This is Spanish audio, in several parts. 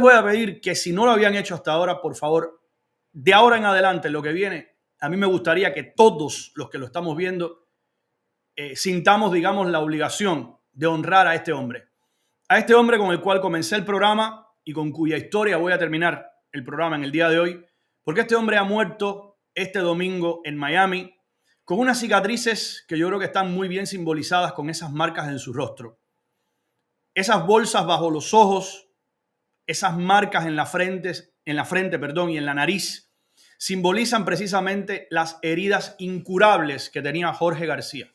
voy a pedir que si no lo habían hecho hasta ahora, por favor, de ahora en adelante, lo que viene, a mí me gustaría que todos los que lo estamos viendo sintamos, digamos, la obligación de honrar a este hombre. A este hombre con el cual comencé el programa y con cuya historia voy a terminar el programa en el día de hoy, porque este hombre ha muerto este domingo en Miami con unas cicatrices que yo creo que están muy bien simbolizadas con esas marcas en su rostro. Esas bolsas bajo los ojos, esas marcas en la frente, y en la nariz, simbolizan precisamente las heridas incurables que tenía Jorge García.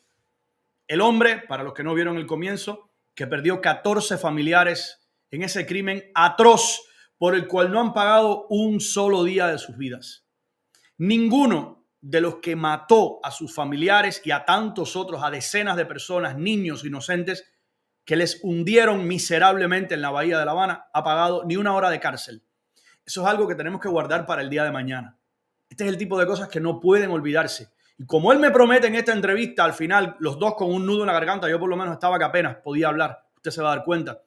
El hombre, para los que no vieron el comienzo, que perdió 14 familiares en ese crimen atroz por el cual no han pagado un solo día de sus vidas. Ninguno de los que mató a sus familiares y a tantos otros, a decenas de personas, niños inocentes, que les hundieron miserablemente en la bahía de La Habana, ha pagado ni una hora de cárcel. Eso es algo que tenemos que guardar para el día de mañana. Este es el tipo de cosas que no pueden olvidarse. Y como él me promete en esta entrevista, al final, los dos con un nudo en la garganta, yo por lo menos estaba que apenas podía hablar, usted se va a dar cuenta.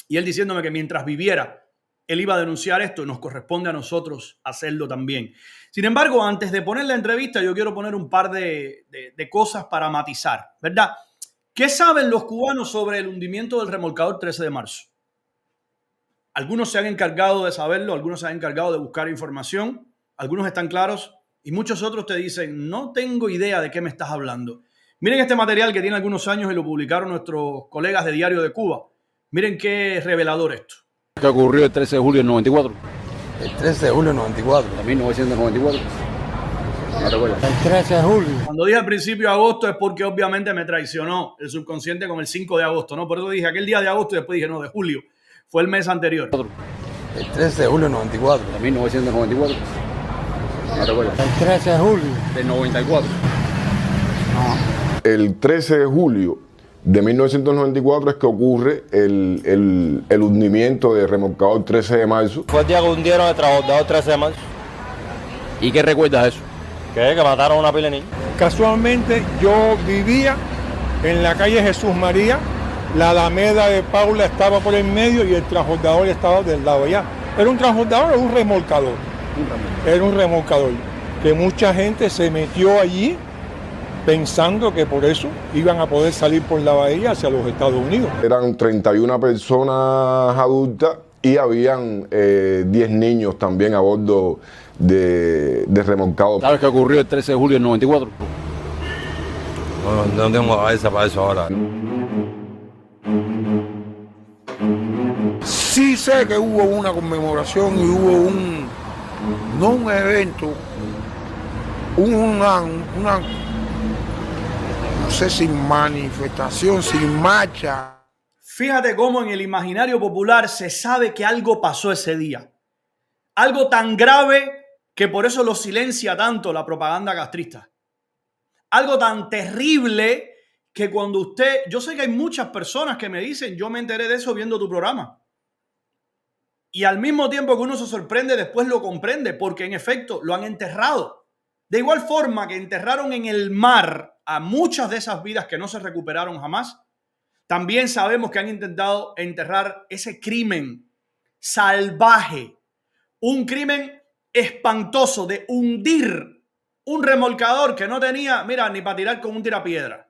Y él diciéndome que mientras viviera, él iba a denunciar esto y nos corresponde a nosotros hacerlo también. Sin embargo, antes de poner la entrevista, yo quiero poner un par de cosas para matizar, ¿verdad? ¿Qué saben los cubanos sobre el hundimiento del remolcador 13 de marzo? Algunos se han encargado de saberlo, algunos se han encargado de buscar información, algunos están claros y muchos otros te dicen, no tengo idea de qué me estás hablando. Miren este material que tiene algunos años y lo publicaron nuestros colegas de Diario de Cuba. Miren qué revelador esto. ¿Qué ocurrió el 13 de julio del 94? El 13 de julio del 94. De 1994. ¿No te acuerdas? El 13 de julio. Cuando dije al principio de agosto es porque obviamente me traicionó el subconsciente con el 5 de agosto, ¿no? Por eso dije aquel día de agosto y después dije, no, de julio. Fue el mes anterior. El 13 de julio del 94. De 1994. ¿No te acuerdas? El 13 de julio. Del 94. No. El 13 de julio de 1994 es que ocurre el hundimiento del remolcador 13 de marzo. Fue el día que hundieron el transbordador 13 de marzo. ¿Y qué recuerdas de eso? Que mataron a una pila de niños. Casualmente yo vivía en la calle Jesús María, la Alameda de Paula estaba por el medio y el transbordador estaba del lado allá. ¿Era un transbordador o un remolcador? Era un remolcador, que mucha gente se metió allí pensando que por eso iban a poder salir por la bahía hacia los Estados Unidos. Eran 31 personas adultas y habían 10 niños también a bordo de remolcado. ¿Sabes qué ocurrió el 13 de julio del 94? No tengo cabeza para eso ahora. Sí sé que hubo una conmemoración y hubo no un evento, una no sé, sin manifestación, sin marcha. Fíjate cómo en el imaginario popular se sabe que algo pasó ese día. Algo tan grave que por eso lo silencia tanto la propaganda castrista. Algo tan terrible que cuando usted... Yo sé que hay muchas personas que me dicen, yo me enteré de eso viendo tu programa. Y al mismo tiempo que uno se sorprende, después lo comprende, porque en efecto lo han enterrado. De igual forma que enterraron en el mar a muchas de esas vidas que no se recuperaron jamás, también sabemos que han intentado enterrar ese crimen salvaje, un crimen espantoso de hundir un remolcador que no tenía, mira, ni para tirar con un tirapiedra,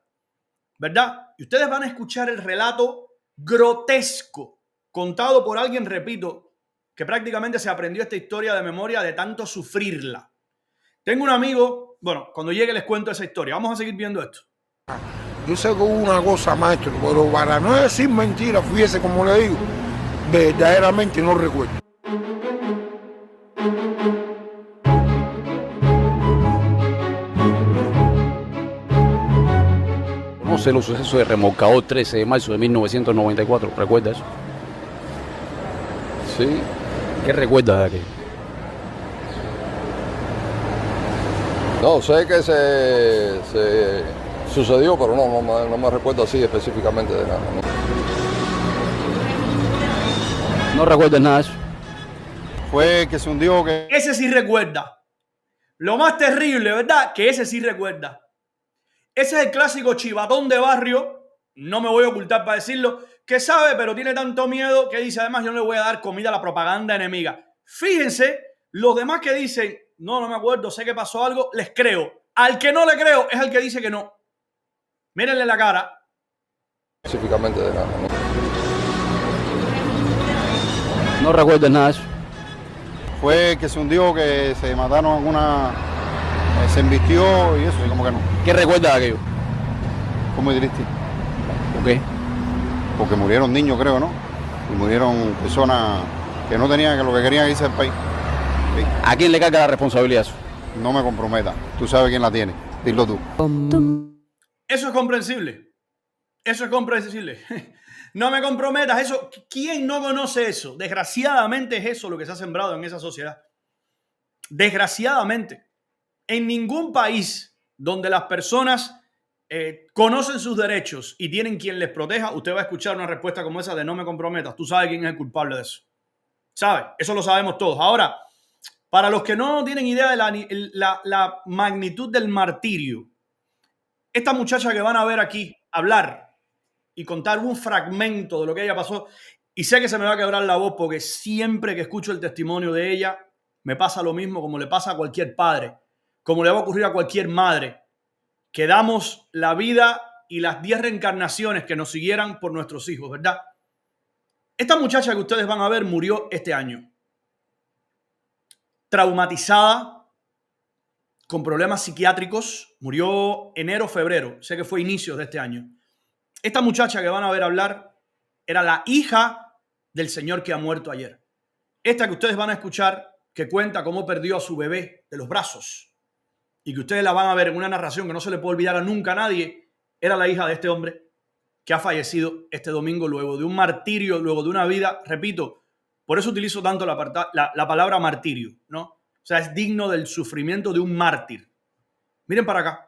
¿verdad? Y ustedes van a escuchar el relato grotesco contado por alguien, repito, que prácticamente se aprendió esta historia de memoria de tanto sufrirla. Tengo un amigo, bueno, cuando llegue les cuento esa historia. Vamos a seguir viendo esto. Yo sé que hubo una cosa, maestro, pero para no decir mentira, fíjese como le digo, verdaderamente no recuerdo. No sé los sucesos de remolcador 13 de marzo de 1994. ¿Recuerdas eso? Sí. ¿Qué recuerdas de aquello? No, sé que se sucedió, pero no me recuerdo así específicamente de nada. ¿No recuerdas nada de eso? Fue que se hundió, que... Ese sí recuerda. Lo más terrible, ¿verdad? Que ese sí recuerda. Ese es el clásico chivatón de barrio no me voy a ocultar para decirlo, que sabe, pero tiene tanto miedo que dice, además, yo no le voy a dar comida a la propaganda enemiga. Fíjense, los demás que dicen, no me acuerdo, sé que pasó algo, les creo. Al que no le creo es al que dice que no. Mírenle la cara. Específicamente de nada, ¿no? No recuerdas nada de eso. Fue que se hundió, que se mataron alguna, se embistió y eso, y como que no. ¿Qué recuerdas de aquello? Fue muy triste, ¿Por qué? porque murieron niños, creo, ¿no? Y murieron personas que no tenían, que lo que querían irse del país. Sí. ¿A quién le carga la responsabilidad eso? No me comprometa, tú sabes quién la tiene, dilo tú. Eso es comprensible. Eso es comprensible. No me comprometas. Eso, ¿quién no conoce eso? Desgraciadamente es eso lo que se ha sembrado en esa sociedad. Desgraciadamente. En ningún país donde las personas conocen sus derechos y tienen quien les proteja, usted va a escuchar una respuesta como esa de no me comprometas. Tú sabes quién es el culpable de eso. ¿Sabes? Eso lo sabemos todos. Ahora, para los que no tienen idea de la magnitud del martirio, esta muchacha que van a ver aquí hablar y contar un fragmento de lo que ella pasó, y sé que se me va a quebrar la voz porque siempre que escucho el testimonio de ella, me pasa lo mismo como le pasa a cualquier padre, como le va a ocurrir a cualquier madre, que damos la vida y las 10 reencarnaciones que nos siguieran por nuestros hijos, ¿verdad? Esta muchacha que ustedes van a ver murió este año, traumatizada, con problemas psiquiátricos, murió enero, febrero, sé que fue inicios de este año. Esta muchacha que van a ver hablar era la hija del señor que ha muerto ayer. Esta que ustedes van a escuchar, que cuenta cómo perdió a su bebé de los brazos y que ustedes la van a ver en una narración que no se le puede olvidar a nunca a nadie, era la hija de este hombre que ha fallecido este domingo luego de un martirio, luego de una vida, repito, por eso utilizo tanto la palabra martirio, ¿no? O sea, es digno del sufrimiento de un mártir. Miren para acá.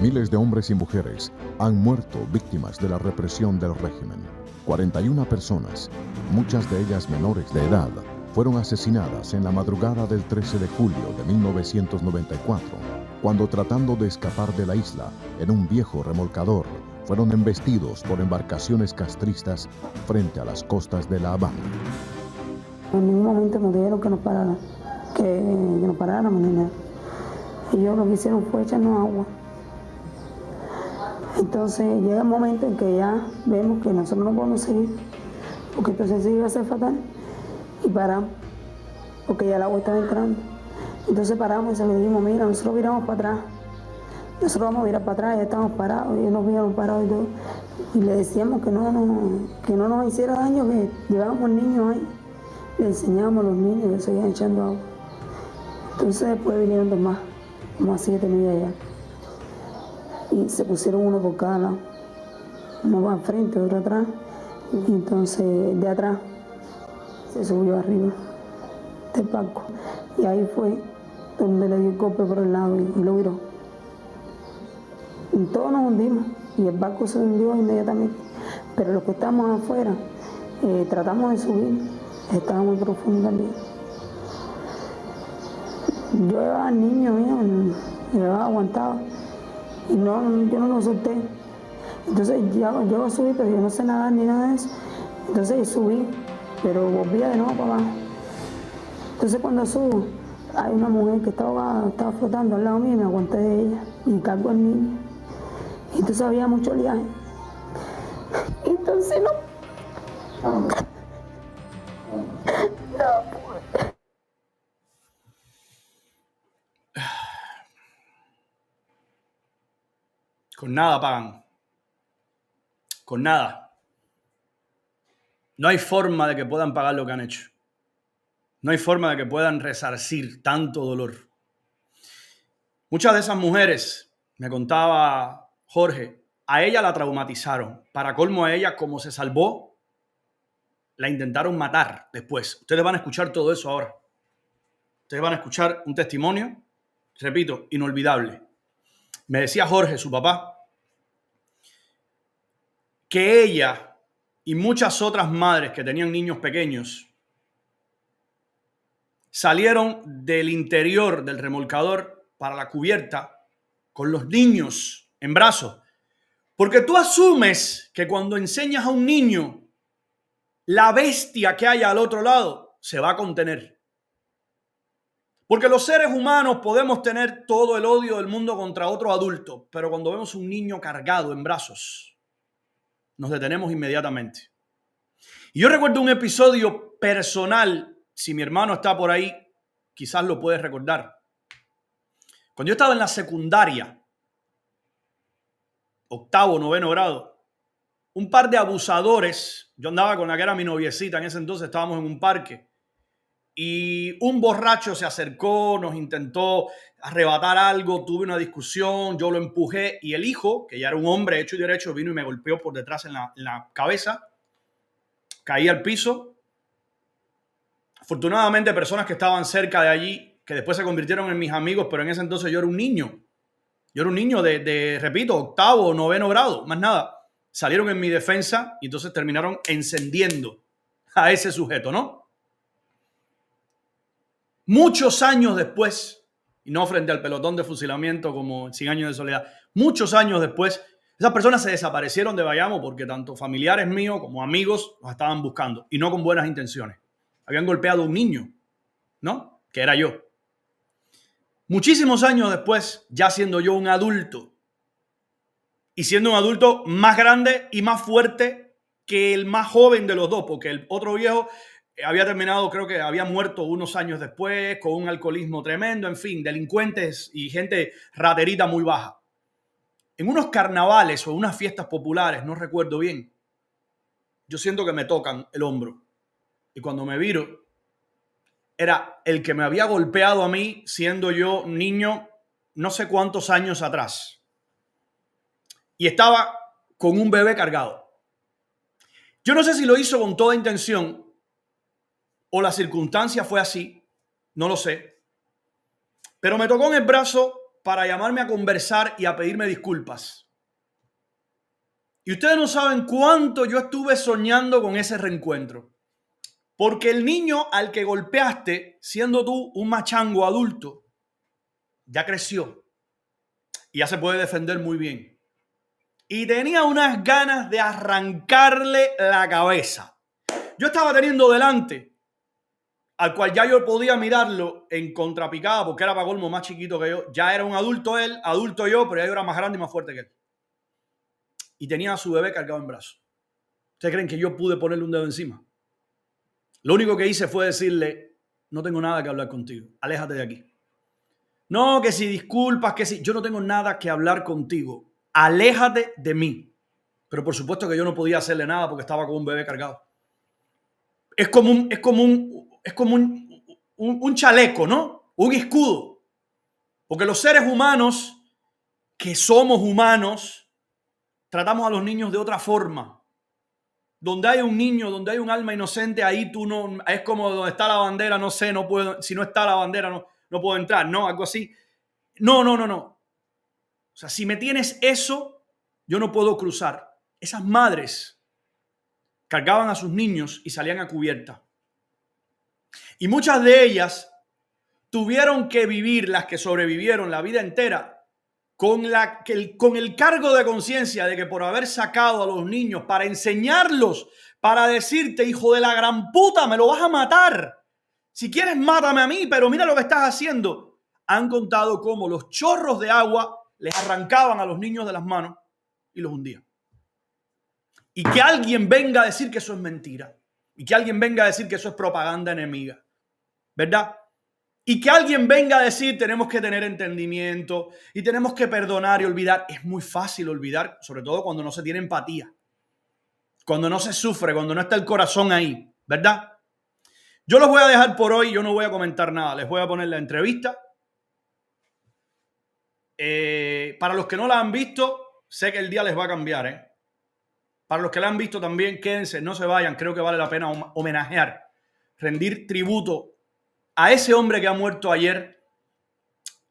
Miles de hombres y mujeres han muerto víctimas de la represión del régimen. 41 personas, muchas de ellas menores de edad, fueron asesinadas en la madrugada del 13 de julio de 1994, cuando tratando de escapar de la isla en un viejo remolcador, fueron embestidos por embarcaciones castristas frente a las costas de La Habana. En ningún momento nos dijeron que nos pararan, que nos paráramos ni nada. Ellos lo que hicieron fue echarnos agua. Entonces llega un momento en que ya vemos que nosotros no podemos seguir, porque entonces sí iba a ser fatal, y paramos, porque ya el agua estaba entrando. Entonces paramos y se lo dijimos, mira, nosotros viramos para atrás, nosotros vamos a virar para atrás, ya estamos parados, y ellos nos vieron parados y todo, y le decíamos que no nos hiciera daño, que llevábamos niños ahí, le enseñábamos a los niños que seguían echando agua. Entonces después vinieron dos más, como a 7 millas allá. Y se pusieron uno por cada lado. Uno va al frente, otro atrás. Y entonces de atrás se subió arriba del barco. Y ahí fue donde le dio el golpe por el lado y lo viró. Y todos nos hundimos y el barco se hundió inmediatamente. Pero los que estábamos afuera tratamos de subir. Estaba muy profundo también. Yo llevaba al niño mío, llevaba aguantado. Y yo no lo solté. Entonces yo a subir, pero yo no sé nadar ni nada de eso. Entonces subí, pero volvía de nuevo para abajo. Entonces cuando subo, hay una mujer que estaba flotando al lado mío y me aguanté de ella y cargo al niño. Y entonces había mucho oleaje. Entonces no. Con nada pagan. Con nada. No hay forma de que puedan pagar lo que han hecho. No hay forma de que puedan resarcir tanto dolor. Muchas de esas mujeres, me contaba Jorge, a ella la traumatizaron. Para colmo a ella, como se salvó, la intentaron matar después. Ustedes van a escuchar todo eso ahora. Ustedes van a escuchar un testimonio, repito, inolvidable. Me decía Jorge, su papá, que ella y muchas otras madres que tenían niños pequeños salieron del interior del remolcador para la cubierta con los niños en brazos, Porque tú asumes que cuando enseñas a un niño la bestia que hay al otro lado se va a contener. Porque los seres humanos podemos tener todo el odio del mundo contra otro adulto, pero cuando vemos un niño cargado en brazos, nos detenemos inmediatamente. Y yo recuerdo un episodio personal, si mi hermano está por ahí, quizás lo puedes recordar. Cuando yo estaba en la secundaria, 8º, 9º grado, un par de abusadores, yo andaba con la que era mi noviecita, en ese entonces estábamos en un parque, y un borracho se acercó, nos intentó arrebatar algo, tuve una discusión, yo lo empujé y el hijo, que ya era un hombre hecho y derecho, vino y me golpeó por detrás en la cabeza, caí al piso. Afortunadamente, personas que estaban cerca de allí, que después se convirtieron en mis amigos, pero en ese entonces yo era un niño. Yo era un niño repito, 8º, 9º grado, más nada. Salieron en mi defensa y entonces terminaron encendiendo a ese sujeto, ¿no? Muchos años después, y no frente al pelotón de fusilamiento como 100 años de soledad, muchos años después, esas personas se desaparecieron de Bayamo porque tanto familiares míos como amigos los estaban buscando y no con buenas intenciones. Habían golpeado a un niño, ¿no? Que era yo. Muchísimos años después, ya siendo yo un adulto y siendo un adulto más grande y más fuerte que el más joven de los dos, porque el otro viejo había terminado, creo que había muerto unos años después, con un alcoholismo tremendo, en fin, delincuentes y gente raterita muy baja. En unos carnavales o unas fiestas populares, no recuerdo bien, yo siento que me tocan el hombro. Y cuando me viro, era el que me había golpeado a mí siendo yo niño no sé cuántos años atrás. Y estaba con un bebé cargado. Yo no sé si lo hizo con toda intención o la circunstancia fue así, no lo sé. Pero me tocó en el brazo para llamarme a conversar y a pedirme disculpas. Y ustedes no saben cuánto yo estuve soñando con ese reencuentro. Porque el niño al que golpeaste, siendo tú un machango adulto, ya creció y ya se puede defender muy bien. Y tenía unas ganas de arrancarle la cabeza. Yo estaba teniendo delante, al cual ya yo podía mirarlo en contrapicada, porque era para colmo más chiquito que yo. Ya era un adulto él, adulto yo, pero ya yo era más grande y más fuerte que él. Y tenía a su bebé cargado en brazos. ¿Ustedes creen que yo pude ponerle un dedo encima? Lo único que hice fue decirle, no tengo nada que hablar contigo, aléjate de aquí. No, que si disculpas, que si... Yo no tengo nada que hablar contigo, aléjate de mí. Pero por supuesto que yo no podía hacerle nada porque estaba con un bebé cargado. Es como un chaleco, ¿no? Un escudo. Porque los seres humanos, que somos humanos, tratamos a los niños de otra forma. Donde hay un niño, donde hay un alma inocente, ahí tú no, es como donde está la bandera, no sé, no puedo, si no está la bandera no puedo entrar, ¿no? Algo así. No. O sea, si me tienes eso, yo no puedo cruzar. Esas madres cargaban a sus niños y salían a cubierta. Y muchas de ellas tuvieron que vivir, las que sobrevivieron la vida entera, con el cargo de conciencia de que por haber sacado a los niños para enseñarlos, para decirte, hijo de la gran puta, me lo vas a matar. Si quieres, mátame a mí, pero mira lo que estás haciendo. Han contado cómo los chorros de agua les arrancaban a los niños de las manos y los hundían. Y que alguien venga a decir que eso es mentira. Y que alguien venga a decir que eso es propaganda enemiga. ¿Verdad? Y que alguien venga a decir tenemos que tener entendimiento y tenemos que perdonar y olvidar. Es muy fácil olvidar, sobre todo cuando no se tiene empatía. Cuando no se sufre, cuando no está el corazón ahí. ¿Verdad? Yo los voy a dejar por hoy, yo no voy a comentar nada. Les voy a poner la entrevista. Para los que no la han visto, sé que el día les va a cambiar. Para los que la han visto también, quédense, no se vayan. Creo que vale la pena homenajear, rendir tributo a ese hombre que ha muerto ayer,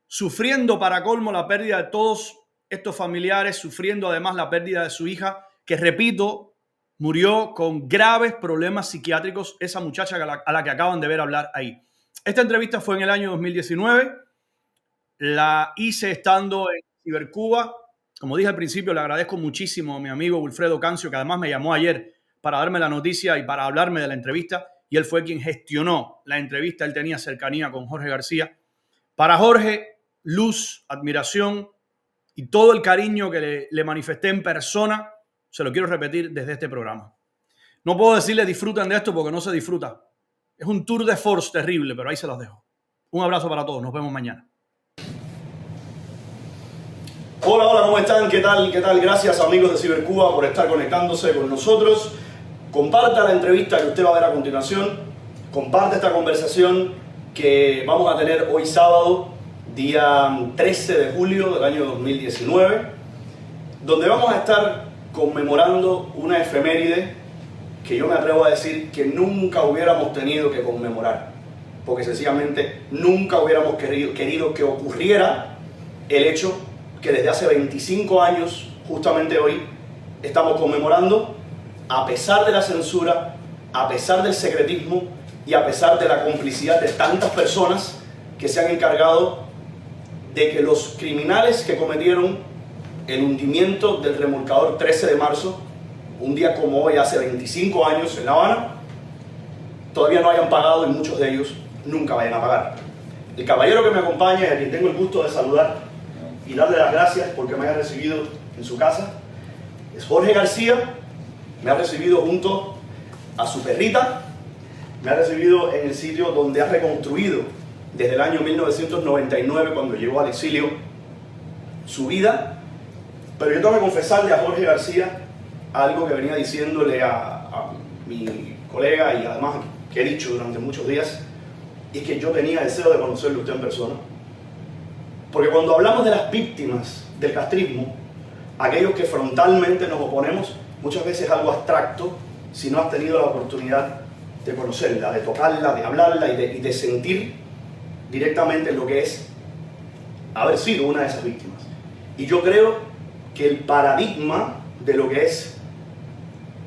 sufriendo para colmo la pérdida de todos estos familiares, sufriendo además la pérdida de su hija, que repito, murió con graves problemas psiquiátricos, esa muchacha a la que acaban de ver hablar ahí. Esta entrevista fue en el año 2019, la hice estando en Cibercuba, Como dije al principio, le agradezco muchísimo a mi amigo Wilfredo Cancio, que además me llamó ayer para darme la noticia y para hablarme de la entrevista, y él fue quien gestionó la entrevista. Él tenía cercanía con Jorge García. Para Jorge, luz, admiración y todo el cariño que le manifesté en persona, se lo quiero repetir desde este programa. No puedo decirle disfruten de esto porque no se disfruta. Es un tour de force terrible, pero ahí se los dejo. Un abrazo para todos. Nos vemos mañana. Hola, ¿cómo están? ¿Qué tal? Gracias, amigos de Cibercuba, por estar conectándose con nosotros. Comparta la entrevista que usted va a ver a continuación. Comparte esta conversación que vamos a tener hoy sábado, día 13 de julio del año 2019, donde vamos a estar conmemorando una efeméride que yo me atrevo a decir que nunca hubiéramos tenido que conmemorar, porque sencillamente nunca hubiéramos querido que ocurriera el hecho que desde hace 25 años, justamente hoy, estamos conmemorando, a pesar de la censura, a pesar del secretismo y a pesar de la complicidad de tantas personas que se han encargado de que los criminales que cometieron el hundimiento del remolcador 13 de marzo, un día como hoy, hace 25 años en La Habana, todavía no hayan pagado y muchos de ellos nunca vayan a pagar. El caballero que me acompaña y a quien tengo el gusto de saludar y darle las gracias porque me haya recibido en su casa es Jorge García. Me ha recibido junto a su perrita, me ha recibido en el sitio donde ha reconstruido desde el año 1999, cuando llegó al exilio, su vida. Pero yo tengo que confesarle a Jorge García algo que venía diciéndole a mi colega y además que he dicho durante muchos días, y es que yo tenía deseo de conocerle a usted en persona. Porque cuando hablamos de las víctimas del castrismo, aquellos que frontalmente nos oponemos, muchas veces es algo abstracto si no has tenido la oportunidad de conocerla, de tocarla, de hablarla y de sentir directamente lo que es haber sido una de esas víctimas. Y yo creo que el paradigma de lo que es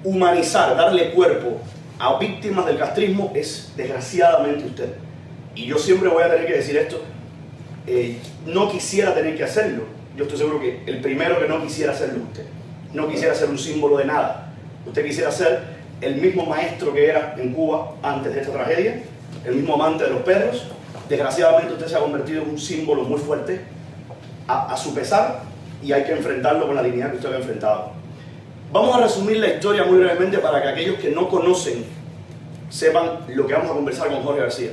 humanizar, darle cuerpo a víctimas del castrismo es desgraciadamente usted. Y yo siempre voy a tener que decir esto, no quisiera tener que hacerlo. Yo estoy seguro que el primero que no quisiera hacerlo es usted. No quisiera ser un símbolo de nada. Usted quisiera ser el mismo maestro que era en Cuba antes de esta tragedia, el mismo amante de los perros. Desgraciadamente usted se ha convertido en un símbolo muy fuerte a su pesar, y hay que enfrentarlo con la dignidad que usted ha enfrentado. Vamos a resumir la historia muy brevemente para que aquellos que no conocen sepan lo que vamos a conversar con Jorge García.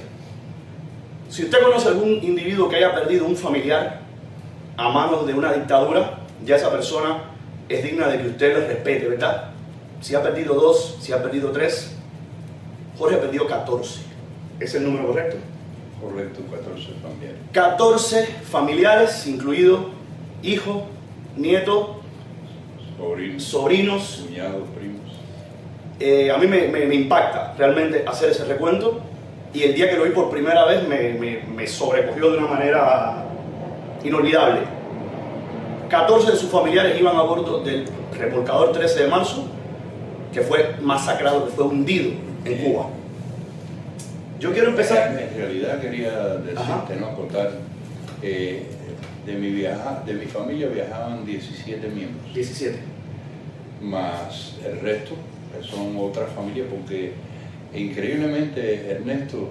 Si usted conoce a algún individuo que haya perdido un familiar a manos de una dictadura, ya esa persona es digna de que usted le respete, ¿verdad? Si ha perdido 2, si ha perdido 3, Jorge ha perdido 14. ¿Es el número correcto? Correcto, 14 familiares. 14 familiares, incluido hijos, nietos, sobrinos, cuñados, primos. A mí me impacta realmente hacer ese recuento, y el día que lo vi por primera vez me sobrecogió de una manera inolvidable. 14 de sus familiares iban a bordo del remolcador 13 de marzo, que fue masacrado, que fue hundido en Cuba. Yo quiero empezar... En realidad quería decirte, ¿no? Contar, de mi familia viajaban 17 miembros. 17. Más el resto, que son otras familias, porque increíblemente, Ernesto,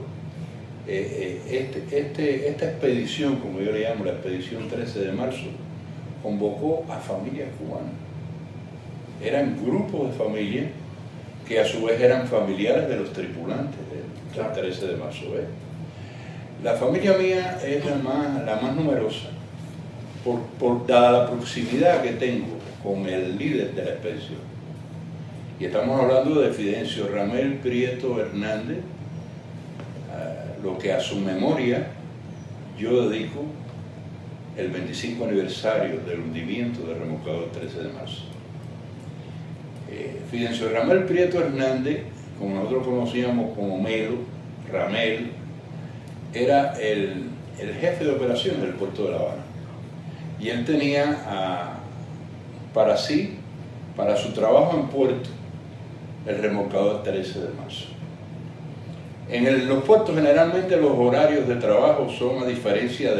esta expedición, como yo le llamo, la expedición 13 de marzo, convocó a familias cubanas. Eran grupos de familias que a su vez eran familiares de los tripulantes del 13 de marzo. La familia mía es la más numerosa, dada la proximidad que tengo con el líder de la expedición. Y estamos hablando de Fidencio Ramel Prieto Hernández, lo que a su memoria yo dedico el 25 aniversario del hundimiento del remolcador 13 de marzo. Fidencio Ramel Prieto Hernández, como nosotros conocíamos como Melo, Ramel, era el jefe de operaciones del puerto de La Habana. Y él tenía para su trabajo en puerto, el remolcador 13 de marzo. En los puertos generalmente los horarios de trabajo son a diferencia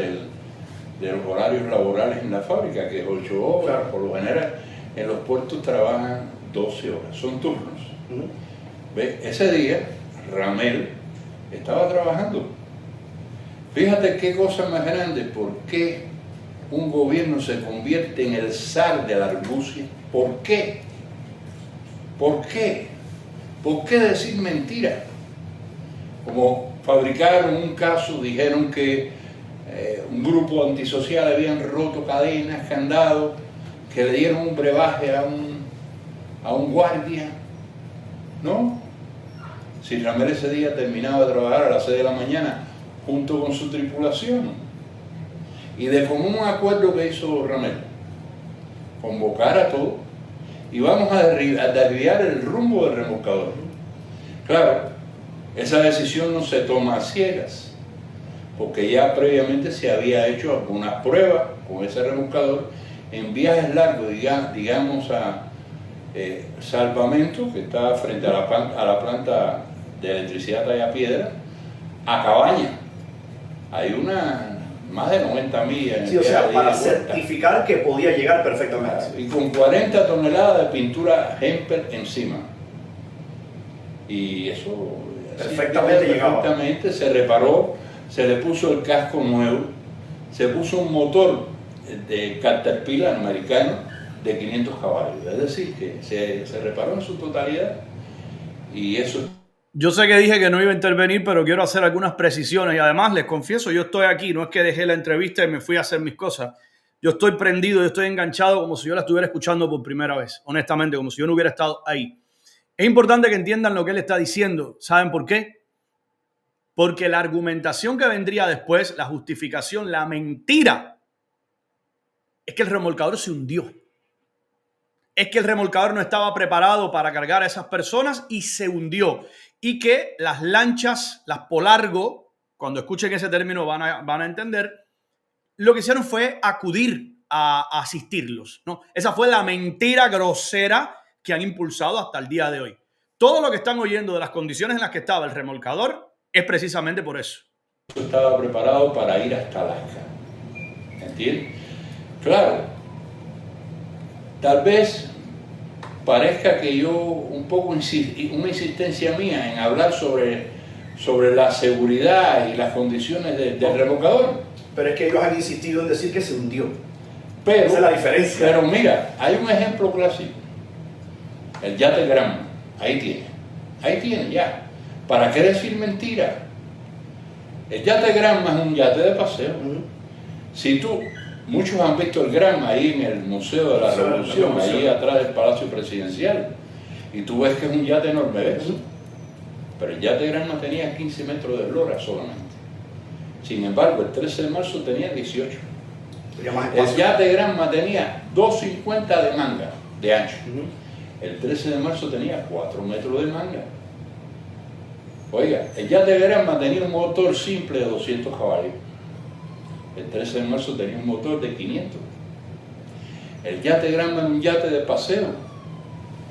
de los horarios laborales en la fábrica, que es 8 horas, claro. Por lo general en los puertos trabajan 12 horas, son turnos. ¿Ves? Ese día Ramel estaba trabajando. Fíjate qué cosa más grande, ¿por qué un gobierno se convierte en el zar de la argucia? ¿Por qué? ¿Por qué? ¿Por qué decir mentira? Como fabricaron un caso, dijeron que un grupo antisocial habían roto cadenas, candados, que le dieron un brebaje a un guardia. ¿No? Si Ramel ese día terminaba de trabajar a las 6 de la mañana junto con su tripulación, y de común acuerdo que hizo Ramel, convocar a todos y vamos a desviar el rumbo del remolcador. Claro, esa decisión no se toma a ciegas, porque ya previamente se había hecho algunas pruebas con ese remolcador en viajes largos, digamos a Salvamento, que está frente a la planta de electricidad Talla Piedra, a Cabaña. Hay más de 90 millas. Sí, o sea, para certificar que podía llegar perfectamente. Y con 40 toneladas de pintura Hempel encima. Y eso perfectamente llegaba. Perfectamente, se reparó, se le puso el casco nuevo, se puso un motor de Caterpillar americano de 500 caballos. Es decir, que se reparó en su totalidad y eso. Yo sé que dije que no iba a intervenir, pero quiero hacer algunas precisiones y además les confieso, yo estoy aquí, no es que dejé la entrevista y me fui a hacer mis cosas. Yo estoy prendido, yo estoy enganchado como si yo la estuviera escuchando por primera vez, honestamente, como si yo no hubiera estado ahí. Es importante que entiendan lo que él está diciendo. ¿Saben por qué? Porque la argumentación que vendría después, la justificación, la mentira, es que el remolcador se hundió. Es que el remolcador no estaba preparado para cargar a esas personas y se hundió. Y que las lanchas, las Polargo, cuando escuchen ese término van a entender, lo que hicieron fue acudir a asistirlos, ¿no? Esa fue la mentira grosera que han impulsado hasta el día de hoy. Todo lo que están oyendo de las condiciones en las que estaba el remolcador es precisamente por eso. Estaba preparado para ir hasta Alaska. ¿Entiendes? Claro, tal vez parezca que yo un poco una insistencia mía en hablar sobre la seguridad y las condiciones del remolcador. Pero es que ellos han insistido en decir que se hundió. Pero, esa es la diferencia. Pero mira, hay un ejemplo clásico. El yate Granma. Ahí tiene ya. ¿Para qué decir mentira? El yate Granma es un yate de paseo. Si muchos han visto el Granma ahí en el Museo de la Revolución, ahí atrás del Palacio Presidencial, y tú ves que es un yate enorme, ¿ves? Pero el yate Granma tenía 15 metros de eslora solamente. Sin embargo, el 13 de marzo tenía 18. El yate Granma tenía 2,50 de manga, de ancho. El 13 de marzo tenía 4 metros de manga. Oiga, el yate Granma tenía un motor simple de 200 caballos. El 13 de marzo tenía un motor de 500. El yate Granma es un yate de paseo.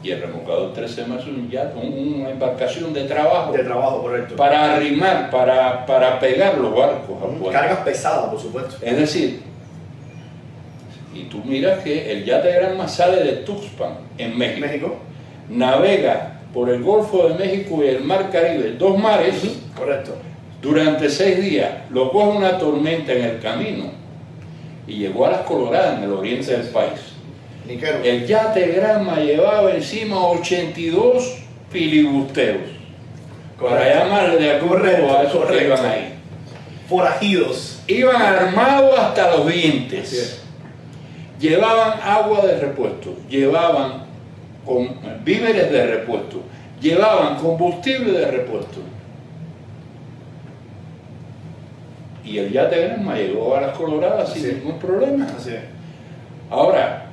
Y el remolcador 13 de marzo es un yate, una embarcación de trabajo. De trabajo, correcto. Para arrimar, para pegar los barcos. Cargas pesadas, por supuesto. Es decir, y tú miras que el yate Granma sale de Tuxpan, en México. Navega por el Golfo de México y el Mar Caribe, 2 mares. Correcto. Durante 6 días, lo coge una tormenta en el camino y llegó a Las Coloradas, en el oriente del país. El yate Granma llevaba encima 82 filibusteros. Para llamarle de algún modo a esos que iban ahí. Forajidos. Iban armados hasta los dientes. Llevaban agua de repuesto, llevaban víveres de repuesto, llevaban combustible de repuesto. Y el yate Granma llegó a Las Coloradas sin ningún problema. Ahora,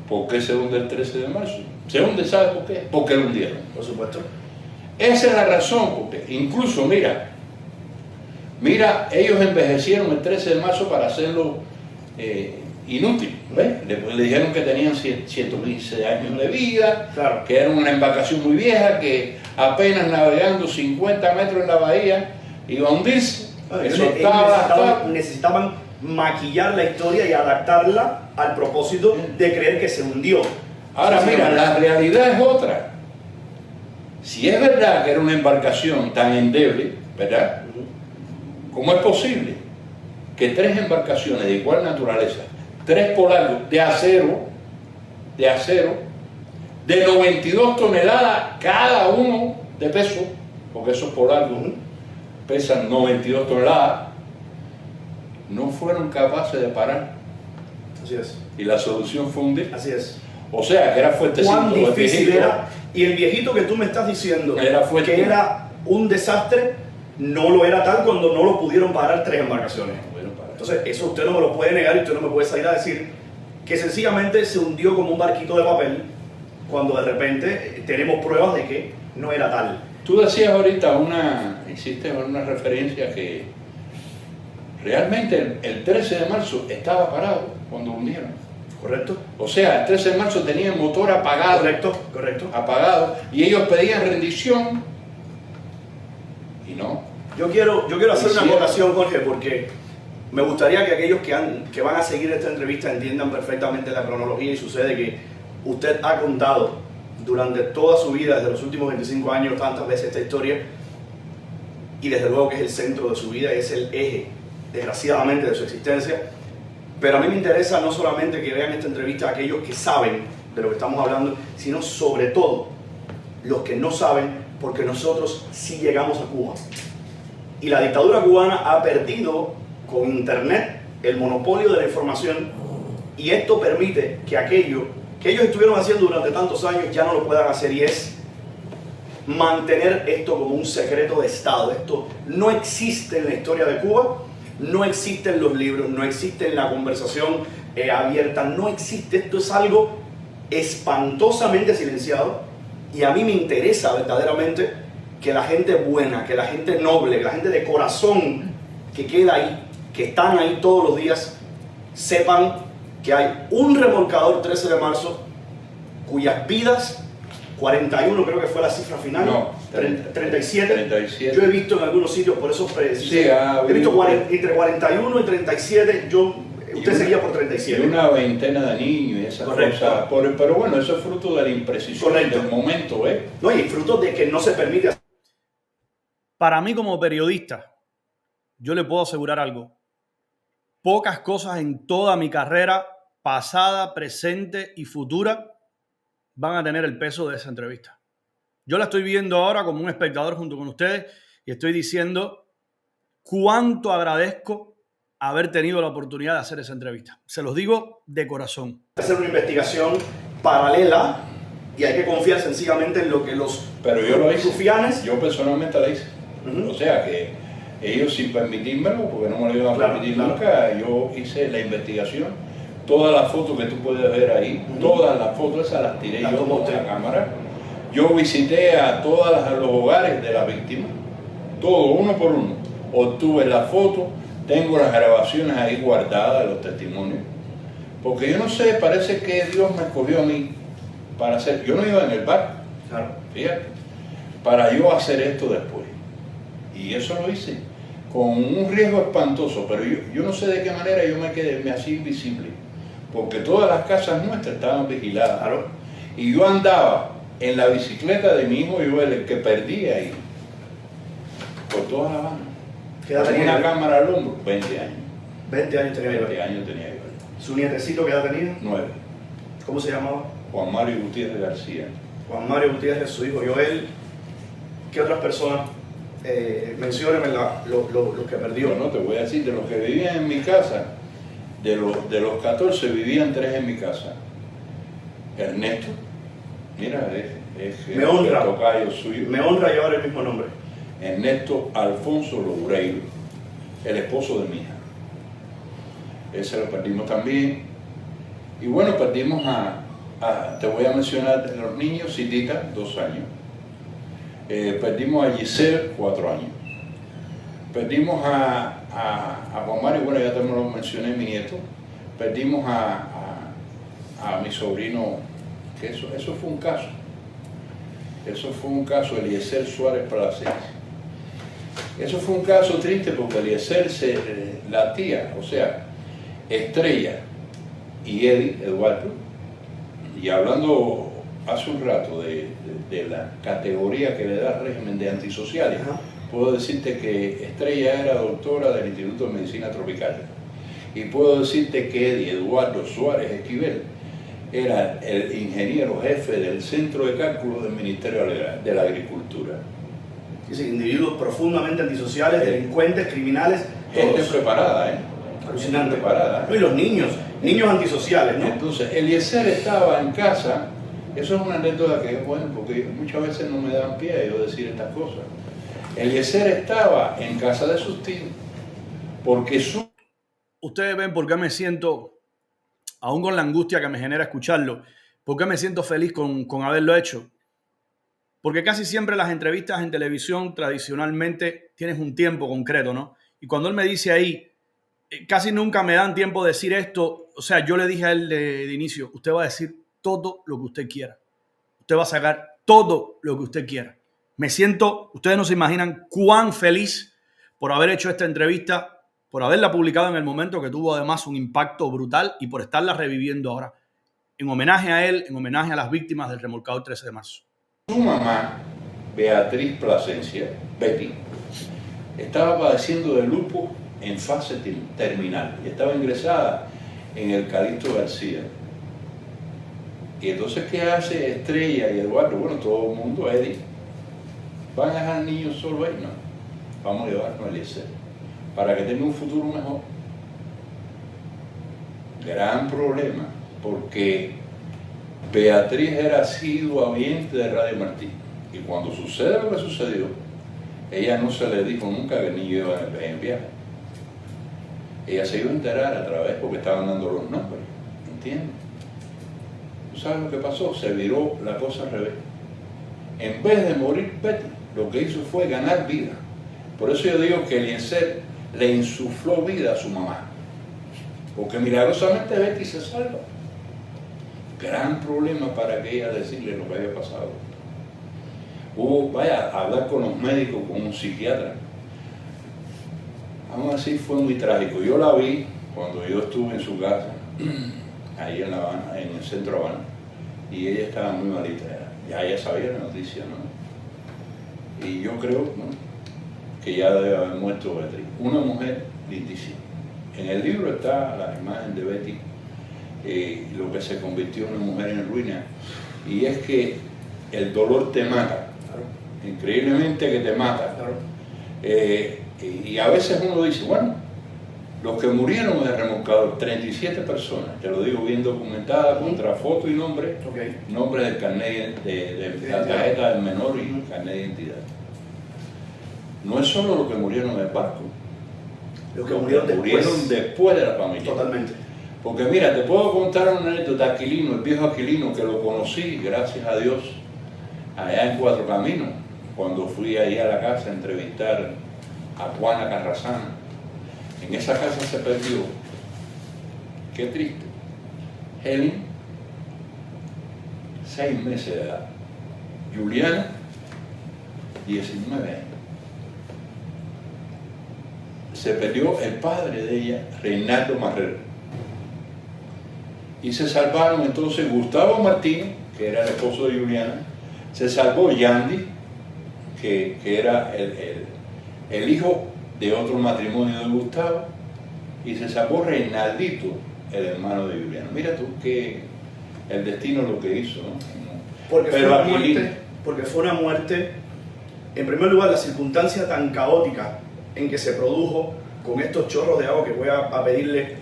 ¿por qué se hunde el 13 de marzo? Se hunde, ¿sabes por qué? Porque lo hundieron. Por supuesto. Esa es la razón, porque incluso, mira, ellos envejecieron el 13 de marzo para hacerlo inútil. ¿Ves? Le dijeron que tenían 115 años de vida, claro, que era una embarcación muy vieja, que apenas navegando 50 metros en la bahía iba a hundirse. Necesitaban maquillar la historia y adaptarla al propósito de creer que se hundió. Ahora mira, la realidad es otra. Si es verdad que era una embarcación tan endeble, ¿verdad? ¿Cómo es posible que 3 embarcaciones de igual naturaleza, 3 Polargos de acero, de 92 toneladas cada uno de peso, porque esos Polargos pesan 92 toneladas, no fueron capaces de parar? Así es. Y la solución fue hundir. Así es. O sea, que era fuertecito. Cuán difícil era. Y el viejito que tú me estás diciendo que era un desastre, no lo era tal cuando no lo pudieron parar 3 embarcaciones. Entonces, eso usted no me lo puede negar y usted no me puede salir a decir que sencillamente se hundió como un barquito de papel cuando de repente tenemos pruebas de que no era tal. Tú decías ahorita hiciste una referencia que realmente el 13 de marzo estaba parado cuando hundieron. Correcto. O sea, el 13 de marzo tenía el motor apagado. Correcto. Apagado. Y ellos pedían rendición. Y no. Yo quiero hacer una acotación, Jorge, porque me gustaría que aquellos que van a seguir esta entrevista entiendan perfectamente la cronología, y sucede que usted ha contado durante toda su vida, desde los últimos 25 años, tantas veces esta historia, y desde luego que es el centro de su vida, es el eje, desgraciadamente, de su existencia. Pero a mí me interesa no solamente que vean esta entrevista aquellos que saben de lo que estamos hablando, sino sobre todo los que no saben, porque nosotros sí llegamos a Cuba. Y la dictadura cubana ha perdido con Internet el monopolio de la información, y esto permite que aquello que ellos estuvieron haciendo durante tantos años ya no lo puedan hacer, y es mantener esto como un secreto de Estado. Esto no existe en la historia de Cuba. No existen los libros, no existe la conversación abierta, no existe. Esto es algo espantosamente silenciado, y a mí me interesa verdaderamente que la gente buena, que la gente noble, que la gente de corazón que queda ahí, que están ahí todos los días, sepan que hay un remolcador 13 de marzo cuyas vidas, 41 creo que fue la cifra final, no, 37. Yo he visto en algunos sitios, por eso he visto entre 41 y 37, usted seguía por 37. Y una veintena de niños y esas cosas. Pero bueno, eso es fruto de la imprecisión del momento, No, y fruto de que no se permite. Para mí como periodista, yo le puedo asegurar algo. Pocas cosas en toda mi carrera, pasada, presente y futura, van a tener el peso de esa entrevista. Yo la estoy viendo ahora como un espectador junto con ustedes y estoy diciendo cuánto agradezco haber tenido la oportunidad de hacer esa entrevista. Se los digo de corazón. Hacer una investigación paralela y hay que confiar sencillamente en lo que los rufianes... Yo personalmente la hice. O sea que ellos, sin permitírmelo, porque no me lo iban a permitir nunca, yo hice la investigación. Todas las fotos que tú puedes ver ahí, todas las fotos esas las tiré yo con la cámara. Yo visité a todos los hogares de las víctimas, todo, uno por uno. Obtuve las fotos, tengo las grabaciones ahí guardadas de los testimonios. Porque yo no sé, parece que Dios me escogió a mí para hacer... Yo no iba en el barco, fíjate, para yo hacer esto después. Y eso lo hice con un riesgo espantoso, pero yo no sé de qué manera yo me hacía invisible. Porque todas las casas nuestras estaban vigiladas. Y yo andaba en la bicicleta de mi hijo Joel, el que perdí ahí, por toda La Habana. ¿Qué edad tenía? Una cámara al hombro, 20 años. 20 años tenía Joel. 20 años tenía Joel. ¿Su nietecito qué edad tenía? 9. ¿Cómo se llamaba? Juan Mario Gutiérrez García. Juan Mario Gutiérrez, su hijo Joel. ¿Qué otras personas? Menciónenme los que perdió. No, te voy a decir, de los que vivían en mi casa, de los 14 vivían 3 en mi casa. Ernesto, mira, me honra, el tocayo suyo. Me honra llevar el mismo nombre. Ernesto Alfonso Loureiro, el esposo de mi hija. Ese lo perdimos también. Y bueno, perdimos te voy a mencionar los niños, Citita, 2 años. Perdimos a Giselle, 4 años. Perdimos a Juan Mario, bueno, ya te lo mencioné, mi nieto. Perdimos a mi sobrino, que eso fue un caso. Eso fue un caso, Eliezer Suárez Palacios. Eso fue un caso triste porque Eliezer, la tía, o sea, Estrella y Eddie, Eduardo, y hablando hace un rato de la categoría que le da el régimen de antisociales, puedo decirte que Estrella era doctora del Instituto de Medicina Tropical, y puedo decirte que Eddie Eduardo Suárez Esquivel era el ingeniero jefe del Centro de Cálculo del Ministerio de la Agricultura. Sí, individuos profundamente antisociales, delincuentes, criminales, gente todos. preparada, Alucinante. Preparada. No, y los niños antisociales, ¿no? Entonces, Eliezer estaba en casa. Eso es una anécdota que es buena, porque muchas veces no me dan pie a yo decir estas cosas. Eliezer estaba en casa de sus tíos, porque Ustedes ven por qué me siento, aún con la angustia que me genera escucharlo, por qué me siento feliz con haberlo hecho. Porque casi siempre las entrevistas en televisión tradicionalmente tienes un tiempo concreto, ¿no? Y cuando él me dice ahí, casi nunca me dan tiempo de decir esto. O sea, yo le dije a él de inicio, usted va a decir todo lo que usted quiera. Usted va a sacar todo lo que usted quiera. Me siento, ustedes no se imaginan cuán feliz por haber hecho esta entrevista, por haberla publicado en el momento que tuvo además un impacto brutal y por estarla reviviendo ahora. En homenaje a él, en homenaje a las víctimas del remolcador 13 de marzo. Su mamá, Beatriz Plasencia, Betty, estaba padeciendo de lupus en fase terminal y estaba ingresada en el Calixto García. Y entonces, ¿qué hace Estrella y Eduardo? Bueno, todo el mundo, Eddie. ¿Van a dejar al niño solo ahí? No. Vamos a llevarnos a Eliezer para que tenga un futuro mejor. Gran problema, porque Beatriz era asidua oyente de Radio Martí. Y cuando sucede lo que sucedió, ella no se le dijo nunca que el niño iba en viaje. Ella se iba a enterar a través, porque estaban dando los nombres, ¿entiendes? ¿Tú sabes lo que pasó? Se viró la cosa al revés. En vez de morir Betty, lo que hizo fue ganar vida. Por eso yo digo que Eliezer le insufló vida a su mamá. Porque milagrosamente Betty se salva. Gran problema para que ella decirle lo que había pasado. Vaya a hablar con los médicos, con un psiquiatra. Aún así fue muy trágico. Yo la vi cuando yo estuve en su casa, ahí en La Habana, en el centro de Habana, y ella estaba muy malita. Ya ella sabía la noticia, ¿no? Y yo creo, ¿no?, que ya debe haber muerto Beatriz. Una mujer lindísima. En el libro está la imagen de Betty, lo que se convirtió en una mujer en ruina. Y es que el dolor te mata. Increíblemente que te mata. Y a veces uno dice, bueno, los que murieron en el remolcador, 37 personas, te lo digo bien documentada, contra foto y nombre, nombre del carnet de la tarjeta del menor y carnet de identidad. No es solo los que murieron en el barco, los que murieron después de la familia. Totalmente. Porque mira, te puedo contar una anécdota de Aquilino, el viejo Aquilino, que lo conocí, gracias a Dios, allá en Cuatro Caminos, cuando fui ahí a la casa a entrevistar a Juana Carrasana. En esa casa se perdió, qué triste, Helen, 6 meses de edad, Juliana, 19 años. Se perdió el padre de ella, Reinaldo Marrero. Y se salvaron entonces Gustavo Martínez, que era el esposo de Juliana, se salvó Yandy, que era el hijo de otro matrimonio de Gustavo, y se salvó Reinaldito, el hermano de Juliana. Mira tú que el destino lo que hizo, ¿no? Porque fue una muerte, en primer lugar, la circunstancia tan caótica en que se produjo con estos chorros de agua, que voy a pedirle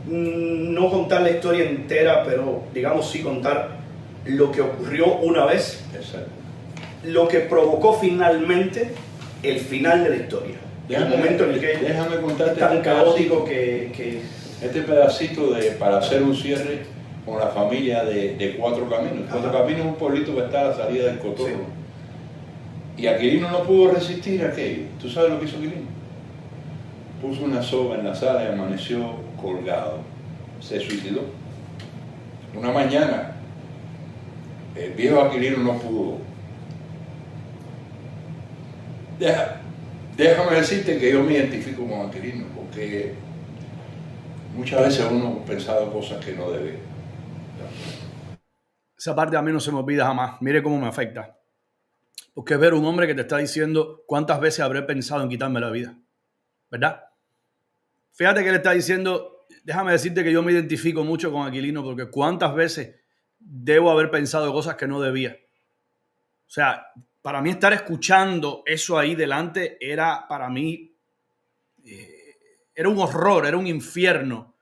no contar la historia entera, pero digamos sí contar lo que ocurrió una vez. Exacto. Lo que provocó finalmente el final de la historia. El momento en el que déjame contarte es tan caótico que este pedacito para hacer un cierre con la familia de Cuatro Caminos. Cuatro Caminos es un pueblito que está a la salida del Cotorro. Sí. Y Aquilino no pudo resistir a aquello. ¿Tú sabes lo que hizo Aquilino? Puso una soga en la sala y amaneció colgado. Se suicidó. Una mañana, el viejo Aquilino no pudo. Déjame decirte que yo me identifico con Aquilino, porque muchas veces uno ha pensado cosas que no debe. Esa parte a mí no se me olvida jamás. Mire cómo me afecta. Porque es ver un hombre que te está diciendo cuántas veces habré pensado en quitarme la vida. ¿Verdad? Fíjate que le está diciendo, déjame decirte que yo me identifico mucho con Aquilino porque cuántas veces debo haber pensado cosas que no debía. O sea, para mí estar escuchando eso ahí delante era para mí, era un horror, era un infierno.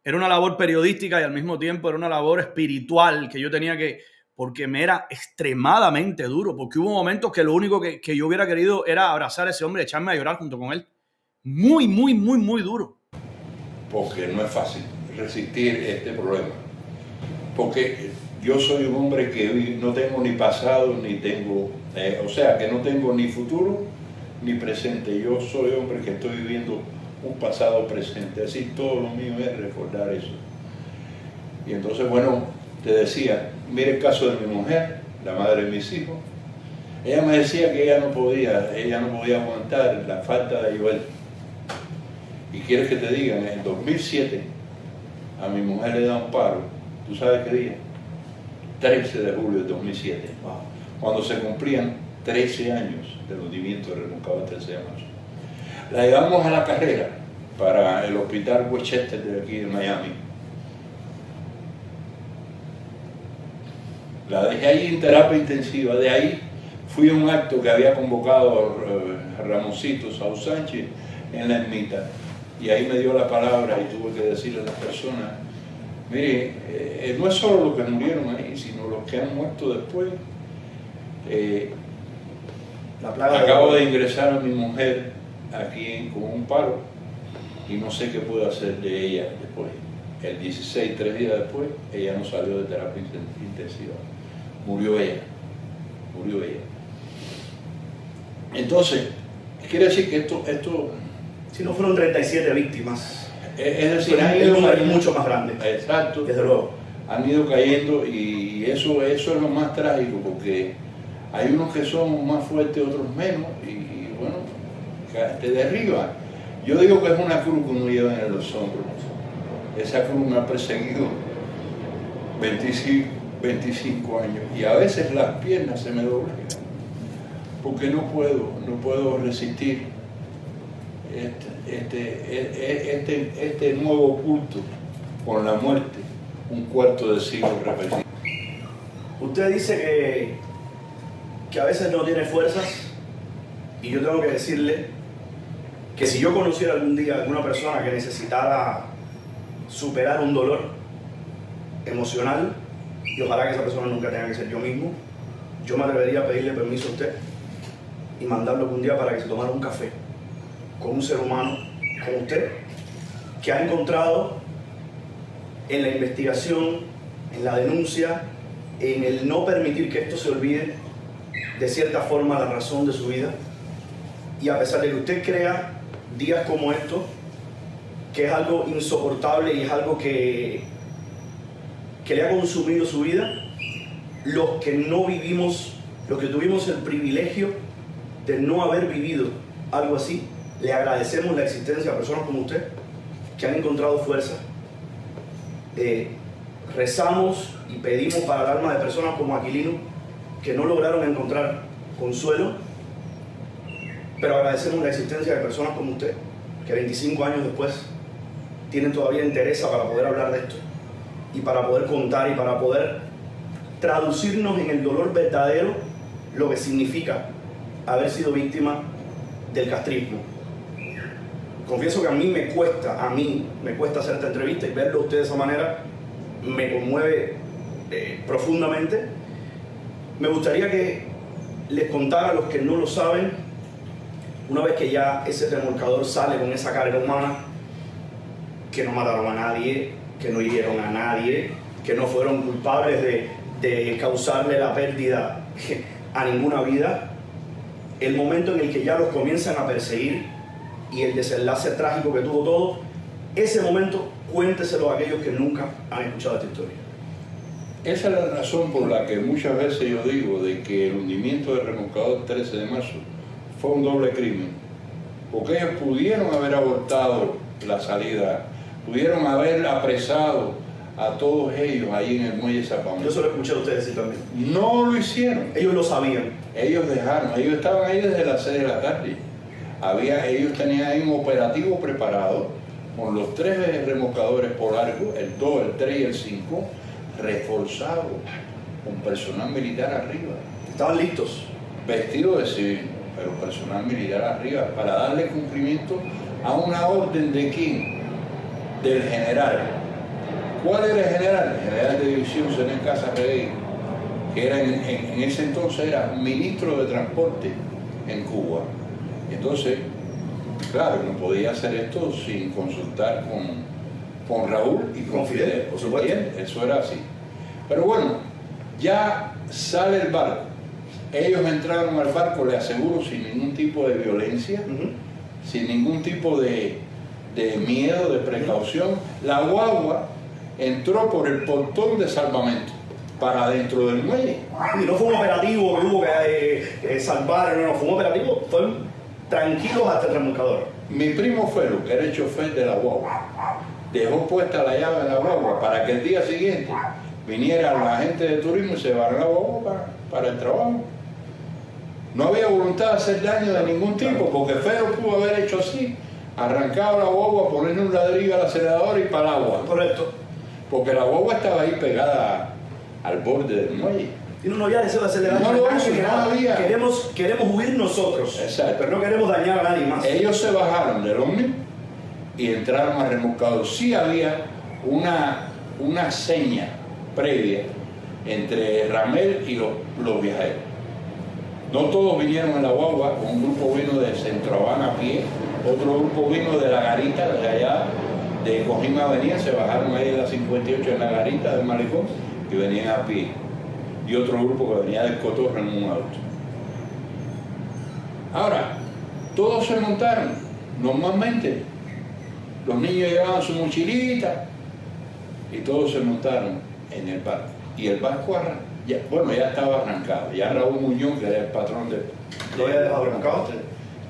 Era una labor periodística y al mismo tiempo era una labor espiritual que yo tenía que, porque me era extremadamente duro, porque hubo momentos que lo único que yo hubiera querido era abrazar a ese hombre y echarme a llorar junto con él. Muy, muy, muy, muy duro. Porque no es fácil resistir este problema. Porque yo soy un hombre que no tengo ni pasado ni tengo, o sea, que no tengo ni futuro ni presente. Yo soy hombre que estoy viviendo un pasado presente, así todo lo mío es recordar eso. Y entonces, bueno, te decía, mire el caso de mi mujer, la madre de mis hijos. Ella me decía que ella no podía aguantar la falta de Joel. Y quieres que te diga, en el 2007 a mi mujer le da un paro. ¿Tú sabes qué día? 13 de julio de 2007, cuando se cumplían 13 años del hundimiento de Remolcador 13 de marzo. La llevamos a la carrera para el hospital Westchester de aquí de Miami. La dejé ahí en terapia intensiva. De ahí fui a un acto que había convocado a Ramoncito Saúl Sánchez en la ermita. Y ahí me dio la palabra y tuve que decirle a las personas, mire, no es solo los que murieron ahí, sino los que han muerto después. Acabo de ingresar a mi mujer aquí con un paro y no sé qué puedo hacer de ella después. El 16, 3 días después, ella no salió de terapia intensiva. Murió ella. Entonces, quiere decir que esto si no fueron 37 víctimas, es decir, el número es mucho más grande. Exacto. Desde luego. Han ido cayendo y eso es lo más trágico, porque hay unos que son más fuertes, otros menos, y bueno, te derriba. Yo digo que es una cruz que uno lleva en los hombros. Esa cruz me ha perseguido 25 años y a veces las piernas se me doblan porque no puedo resistir este nuevo culto con la muerte, un cuarto de siglo repetido. Usted dice que a veces no tiene fuerzas y yo tengo que decirle que si yo conociera algún día a alguna persona que necesitara superar un dolor emocional, y ojalá que esa persona nunca tenga que ser yo mismo, yo me atrevería a pedirle permiso a usted y mandarlo algún día para que se tomara un café con un ser humano como usted, que ha encontrado en la investigación, en la denuncia, en el no permitir que esto se olvide, de cierta forma la razón de su vida. Y a pesar de que usted crea días como estos, que es algo insoportable y es algo que le ha consumido su vida, los que no vivimos, los que tuvimos el privilegio de no haber vivido algo así, le agradecemos la existencia a personas como usted, que han encontrado fuerza. Rezamos y pedimos para el alma de personas como Aquilino, que no lograron encontrar consuelo, pero agradecemos la existencia de personas como usted, que 25 años después tienen todavía interés para poder hablar de esto y para poder contar y para poder traducirnos en el dolor verdadero lo que significa haber sido víctima del castrismo. Confieso que a mí me cuesta hacer esta entrevista, y verlo a usted de esa manera me conmueve profundamente. Me gustaría que les contara a los que no lo saben, una vez que ya ese remolcador sale con esa carga humana, que no mataron a nadie, que no hirieron a nadie, que no fueron culpables de causarle la pérdida a ninguna vida, el momento en el que ya los comienzan a perseguir y el desenlace trágico que tuvo todo, ese momento cuénteselo a aquellos que nunca han escuchado esta historia. Esa es la razón por la que muchas veces yo digo de que el hundimiento del remolcador 13 de marzo fue un doble crimen, porque ellos pudieron haber abortado la salida pudieron haber apresado a todos ellos ahí en el muelle de Salvamento. Yo se lo escuché a ustedes decir también. No lo hicieron. Ellos lo sabían. Ellos dejaron, ellos estaban ahí desde las 6 de la tarde. Ellos tenían ahí un operativo preparado con los 3 remolcadores por largo, el 2, el 3 y el 5, reforzados con personal militar arriba. Estaban listos. Vestidos de civil, pero personal militar arriba, para darle cumplimiento a una orden de quién, del general. ¿Cuál era el general? El general de división Zenén Casarregui, que era en ese entonces era ministro de Transporte en Cuba. Entonces, claro, no podía hacer esto sin consultar con Raúl y con Fidel, por supuesto. Eso era así. Pero bueno, ya sale el barco. Ellos entraron al barco, le aseguro, sin ningún tipo de violencia, sin ningún tipo de miedo, de precaución. La guagua entró por el portón de salvamento para adentro del muelle. Y no fue un operativo que hubo que salvar, no, fue un operativo, fueron tranquilos hasta el remolcador. Mi primo fue lo que era el chofer de la guagua. Dejó puesta la llave de la guagua para que el día siguiente viniera la gente de turismo y se llevara la guagua para el trabajo. No había voluntad de hacer daño de ningún tipo, porque Fero pudo haber hecho así, arrancado la guagua, ponerle un ladrillo al acelerador y para el agua. Correcto. Porque la guagua estaba ahí pegada al borde del muelle. Y no había deseo de acelerar. No lo hizo, no había. Queremos huir nosotros. Exacto. Pero no queremos dañar a nadie más. Ellos se bajaron del ómnibus y entraron al remolcador. Sí había una seña previa entre Ramel y los viajeros. No todos vinieron en la guagua, un grupo vino de Centro Habana a pie, otro grupo vino de La Garita, de allá de Cojima Avenida, se bajaron ahí en la 58 en La Garita del Malecón y venían a pie. Y otro grupo que venía del Cotorra en un auto. Ahora, todos se montaron. Normalmente, los niños llevaban su mochilita y todos se montaron en el barco. Y el barco ya estaba arrancado. Ya Raúl Muñoz, que era el patrón ¿Lo había dejado arrancado?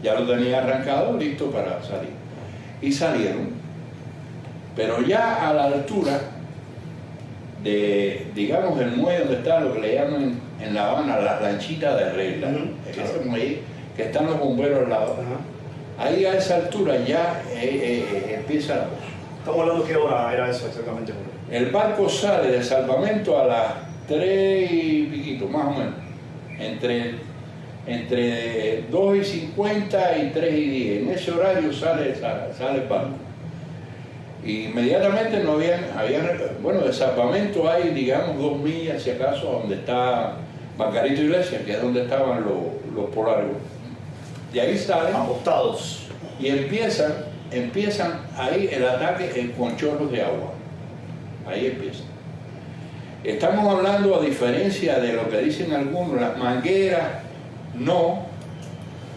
Ya lo tenía arrancado, listo para salir. Y salieron. Pero ya a la altura de, digamos, el muelle donde está lo que le llaman en La Habana la lanchita de regla, ese muelle que están los bomberos al lado, ahí a esa altura ya empieza la cosa. Estamos hablando de qué hora era eso exactamente. El barco sale de salvamento a las 3 y piquito, más o menos, entre 2 y 50 y 3 y 10, en ese horario sale el barco. Inmediatamente no bueno, de salvamento hay, digamos, 2 millas, si acaso, donde está Margarito Iglesias, que es donde estaban los polargos. De ahí salen apostados y empiezan ahí el ataque con chorros de agua. Ahí empiezan. Estamos hablando, a diferencia de lo que dicen algunos, las mangueras, no,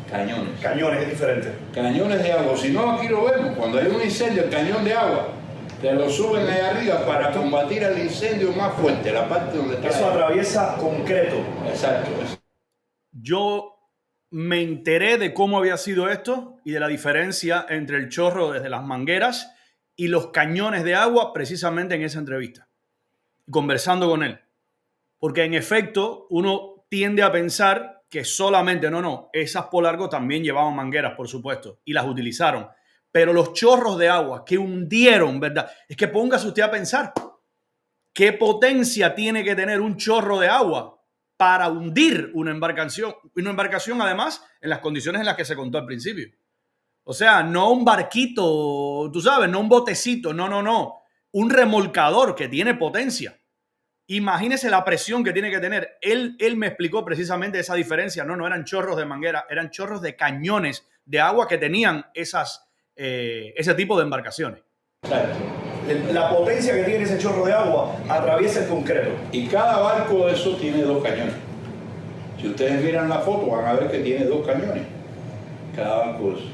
cañones. Cañones, es diferente. Cañones de agua. Si no, aquí lo vemos. Cuando hay un incendio, el cañón de agua, te lo suben ahí arriba para combatir el incendio más fuerte, la parte donde está. Eso atraviesa concreto. Exacto. Yo me enteré de cómo había sido esto y de la diferencia entre el chorro desde las mangueras y los cañones de agua precisamente en esa entrevista, conversando con él. Porque en efecto, uno tiende a pensar que solamente, esas Polargo también llevaban mangueras, por supuesto, y las utilizaron. Pero los chorros de agua que hundieron, ¿verdad? Es que póngase usted a pensar, ¿qué potencia tiene que tener un chorro de agua para hundir una embarcación? Una embarcación, además, en las condiciones en las que se contó al principio. O sea, no un barquito, tú sabes, no un botecito, no. Un remolcador que tiene potencia. Imagínese la presión que tiene que tener. Él me explicó precisamente esa diferencia. No eran chorros de manguera, eran chorros de cañones de agua que tenían ese tipo de embarcaciones. Claro. La potencia que tiene ese chorro de agua atraviesa el concreto. Y cada barco de esos tiene 2 cañones. Si ustedes miran la foto, van a ver que tiene 2 cañones. Cada barco de esos.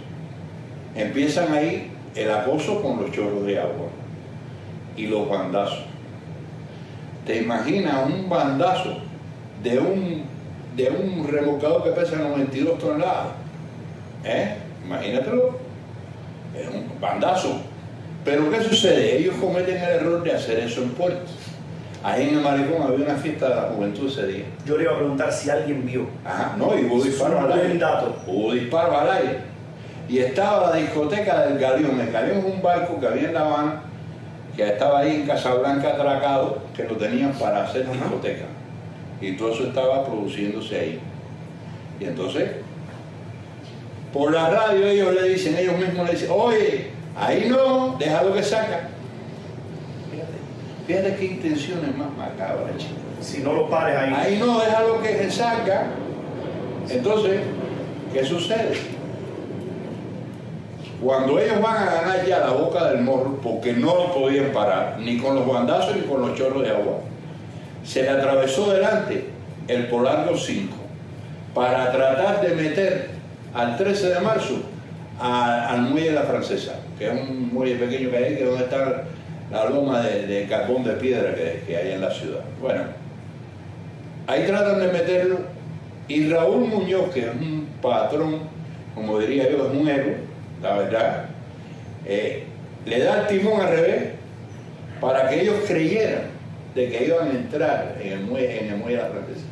Empiezan ahí el acoso con los chorros de agua y los bandazos. ¿Te imaginas un bandazo de un remolcador que pesa 92 toneladas? Imagínatelo. Es un bandazo. Pero ¿qué sucede? Ellos cometen el error de hacer eso en puertos. Ahí en el malecón había una fiesta de la juventud ese día. Yo le iba a preguntar si alguien vio. Ajá, no, y hubo disparos al aire. Hubo disparos al aire. Y estaba la discoteca del Galeón. El Galeón es un barco que había en La Habana, que estaba ahí en Casablanca atracado, que lo tenían para hacer discoteca. Y todo eso estaba produciéndose ahí. Y entonces, por la radio ellos mismos le dicen, oye, ahí no, déjalo que saca. Fíjate qué intenciones más macabras, chicos. Si no lo pares ahí. Ahí no, déjalo que se saca. Entonces, ¿qué sucede? Cuando ellos van a ganar ya la boca del morro, porque no lo podían parar, ni con los bandazos ni con los chorros de agua, se le atravesó delante el Polargo 5 para tratar de meter al 13 de marzo al muelle de la Francesa, que es un muelle pequeño que hay, que es donde está la loma de carbón de piedra que hay en la ciudad. Bueno, ahí tratan de meterlo y Raúl Muñoz, que es un patrón, como diría yo, es un héroe, la verdad, le da el timón al revés para que ellos creyeran de que iban a entrar en el muelle de la Francesa.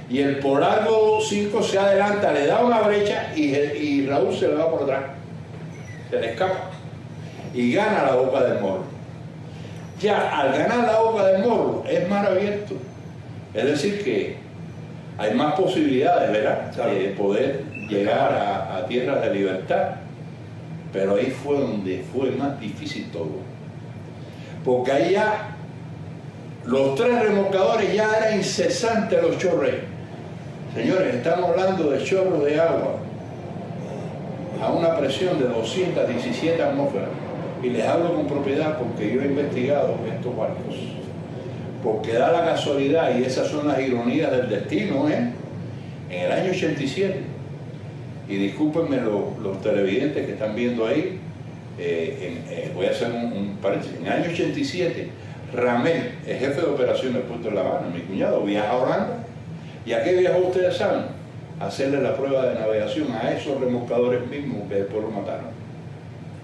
Y el Polargo 5 se adelanta, le da una brecha y Raúl se le va por atrás, se le escapa y gana la boca del morro. Ya al ganar la boca del morro es mar abierto, es decir que hay más posibilidades, ¿verdad?, de poder llegar a tierras de libertad. Pero ahí fue donde fue más difícil todo, porque ahí ya los 3 remolcadores ya era incesante los chorros. Señores, estamos hablando de chorros de agua a una presión de 217 atmósferas. Y les hablo con propiedad porque yo he investigado estos barcos. Porque da la casualidad, y esas son las ironías del destino, en el año 87, y discúlpenme los televidentes que están viendo ahí, voy a hacer un paréntesis. En el año 87, Ramel, el jefe de operaciones del puerto de La Habana, mi cuñado, viaja a Holanda. ¿Y a qué viajó, ustedes saben? A hacerle la prueba de navegación a esos remolcadores mismos que después lo mataron.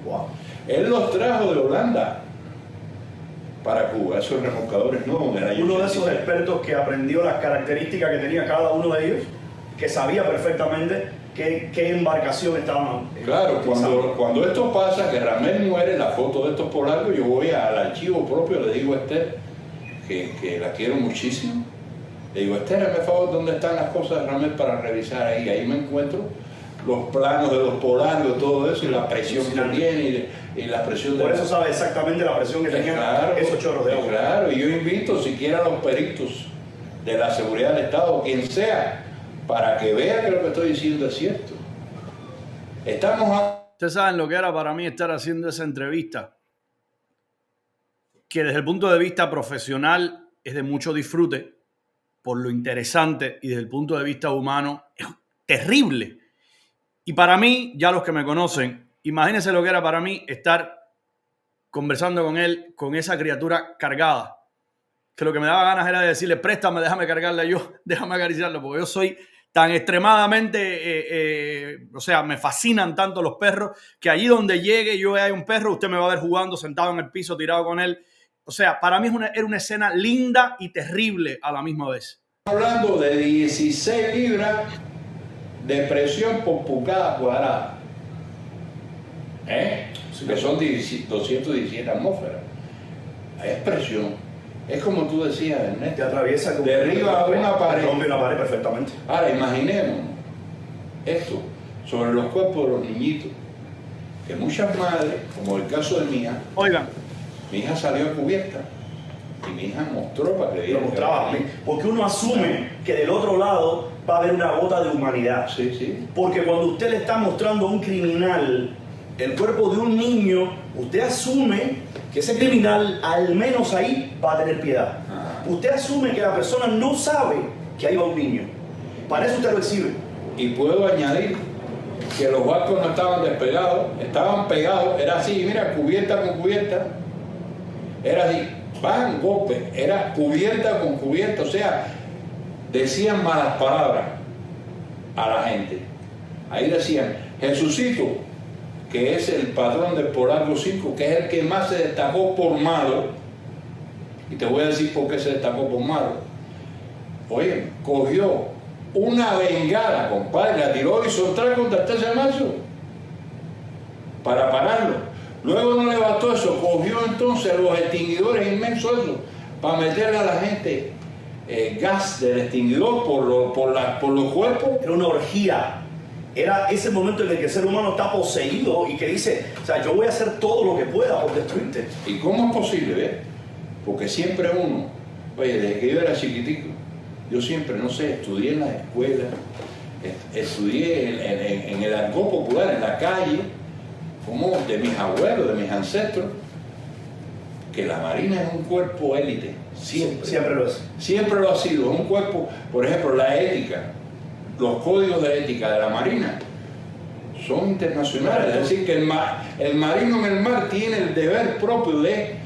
Wow. Él los trajo de Holanda para Cuba, esos remolcadores nuevos del año 87. Uno de esos expertos que aprendió las características que tenía cada uno de ellos, que sabía perfectamente qué embarcación estaban. Claro, cuando esto pasa, que Ramel muere, la foto de estos polargos, yo voy al archivo propio, le digo a Esther, que la quiero muchísimo, le digo, Esther, hazme favor, ¿dónde están las cosas de Ramel para revisar ahí? Ahí me encuentro los planos de los polargos, todo eso, y la presión que tiene, y la presión de... Por eso sabe exactamente la presión que tenían esos chorros de agua. Claro, y yo invito siquiera a los peritos de la seguridad del Estado, o quien sea, para que vea que lo que estoy diciendo es cierto. Ustedes saben lo que era para mí estar haciendo esa entrevista, que desde el punto de vista profesional es de mucho disfrute, por lo interesante, y desde el punto de vista humano es terrible. Y para mí, ya los que me conocen, imagínense lo que era para mí estar conversando con él, con esa criatura cargada, que lo que me daba ganas era de decirle, préstame, déjame cargarla yo, déjame acariciarlo, porque yo soy tan extremadamente, o sea, me fascinan tanto los perros, que allí donde llegue yo hay un perro, usted me va a ver jugando sentado en el piso, tirado con él. O sea, para mí era una escena linda y terrible a la misma vez. Hablando de 16 libras de presión por pulgada cuadrada, que son 217 atmósferas. Es presión. Es como tú decías, Ernesto. Te atraviesa como derriba una pared. Rompe una pared perfectamente. Ahora, imaginemos esto sobre los cuerpos de los niñitos. Que muchas madres, como el caso de mi hija, mi hija salió a cubierta. Y mi hija mostró para que lo mostraba. Porque uno asume que del otro lado va a haber una gota de humanidad. Sí, sí. Porque cuando usted le está mostrando a un criminal el cuerpo de un niño, usted asume que ese criminal al menos ahí va a tener piedad. Usted asume que la persona no sabe que ahí va un niño. Para eso usted lo exhibe. Y puedo añadir que los barcos no estaban despegados, estaban pegados, era así, mira, cubierta con cubierta, era así, van, golpe, era cubierta con cubierta, o sea, decían malas palabras a la gente. Ahí decían, Jesucito, que es el patrón del Polargo 5, que es el que más se destacó por malo, y te voy a decir por qué se destacó por malo. Oye, cogió una bengala, compadre, la tiró horizontal contra el 13 de marzo para pararlo. Luego no le bastó eso, cogió entonces los extinguidores inmensos esos, para meterle a la gente gas del extinguidor por los cuerpos. Era una orgía. Era ese momento en el que el ser humano está poseído y que dice, o sea, yo voy a hacer todo lo que pueda por destruirte. ¿Y cómo es posible? Porque siempre uno, oye, desde que yo era chiquitico, yo siempre, no sé, estudié en la escuela, estudié en el argot popular, en la calle, como de mis abuelos, de mis ancestros, que la Marina es un cuerpo élite. Siempre lo es. Siempre lo ha sido. Es un cuerpo, por ejemplo, la ética, los códigos de ética de la Marina son internacionales. Es decir, que el marino en el mar tiene el deber propio de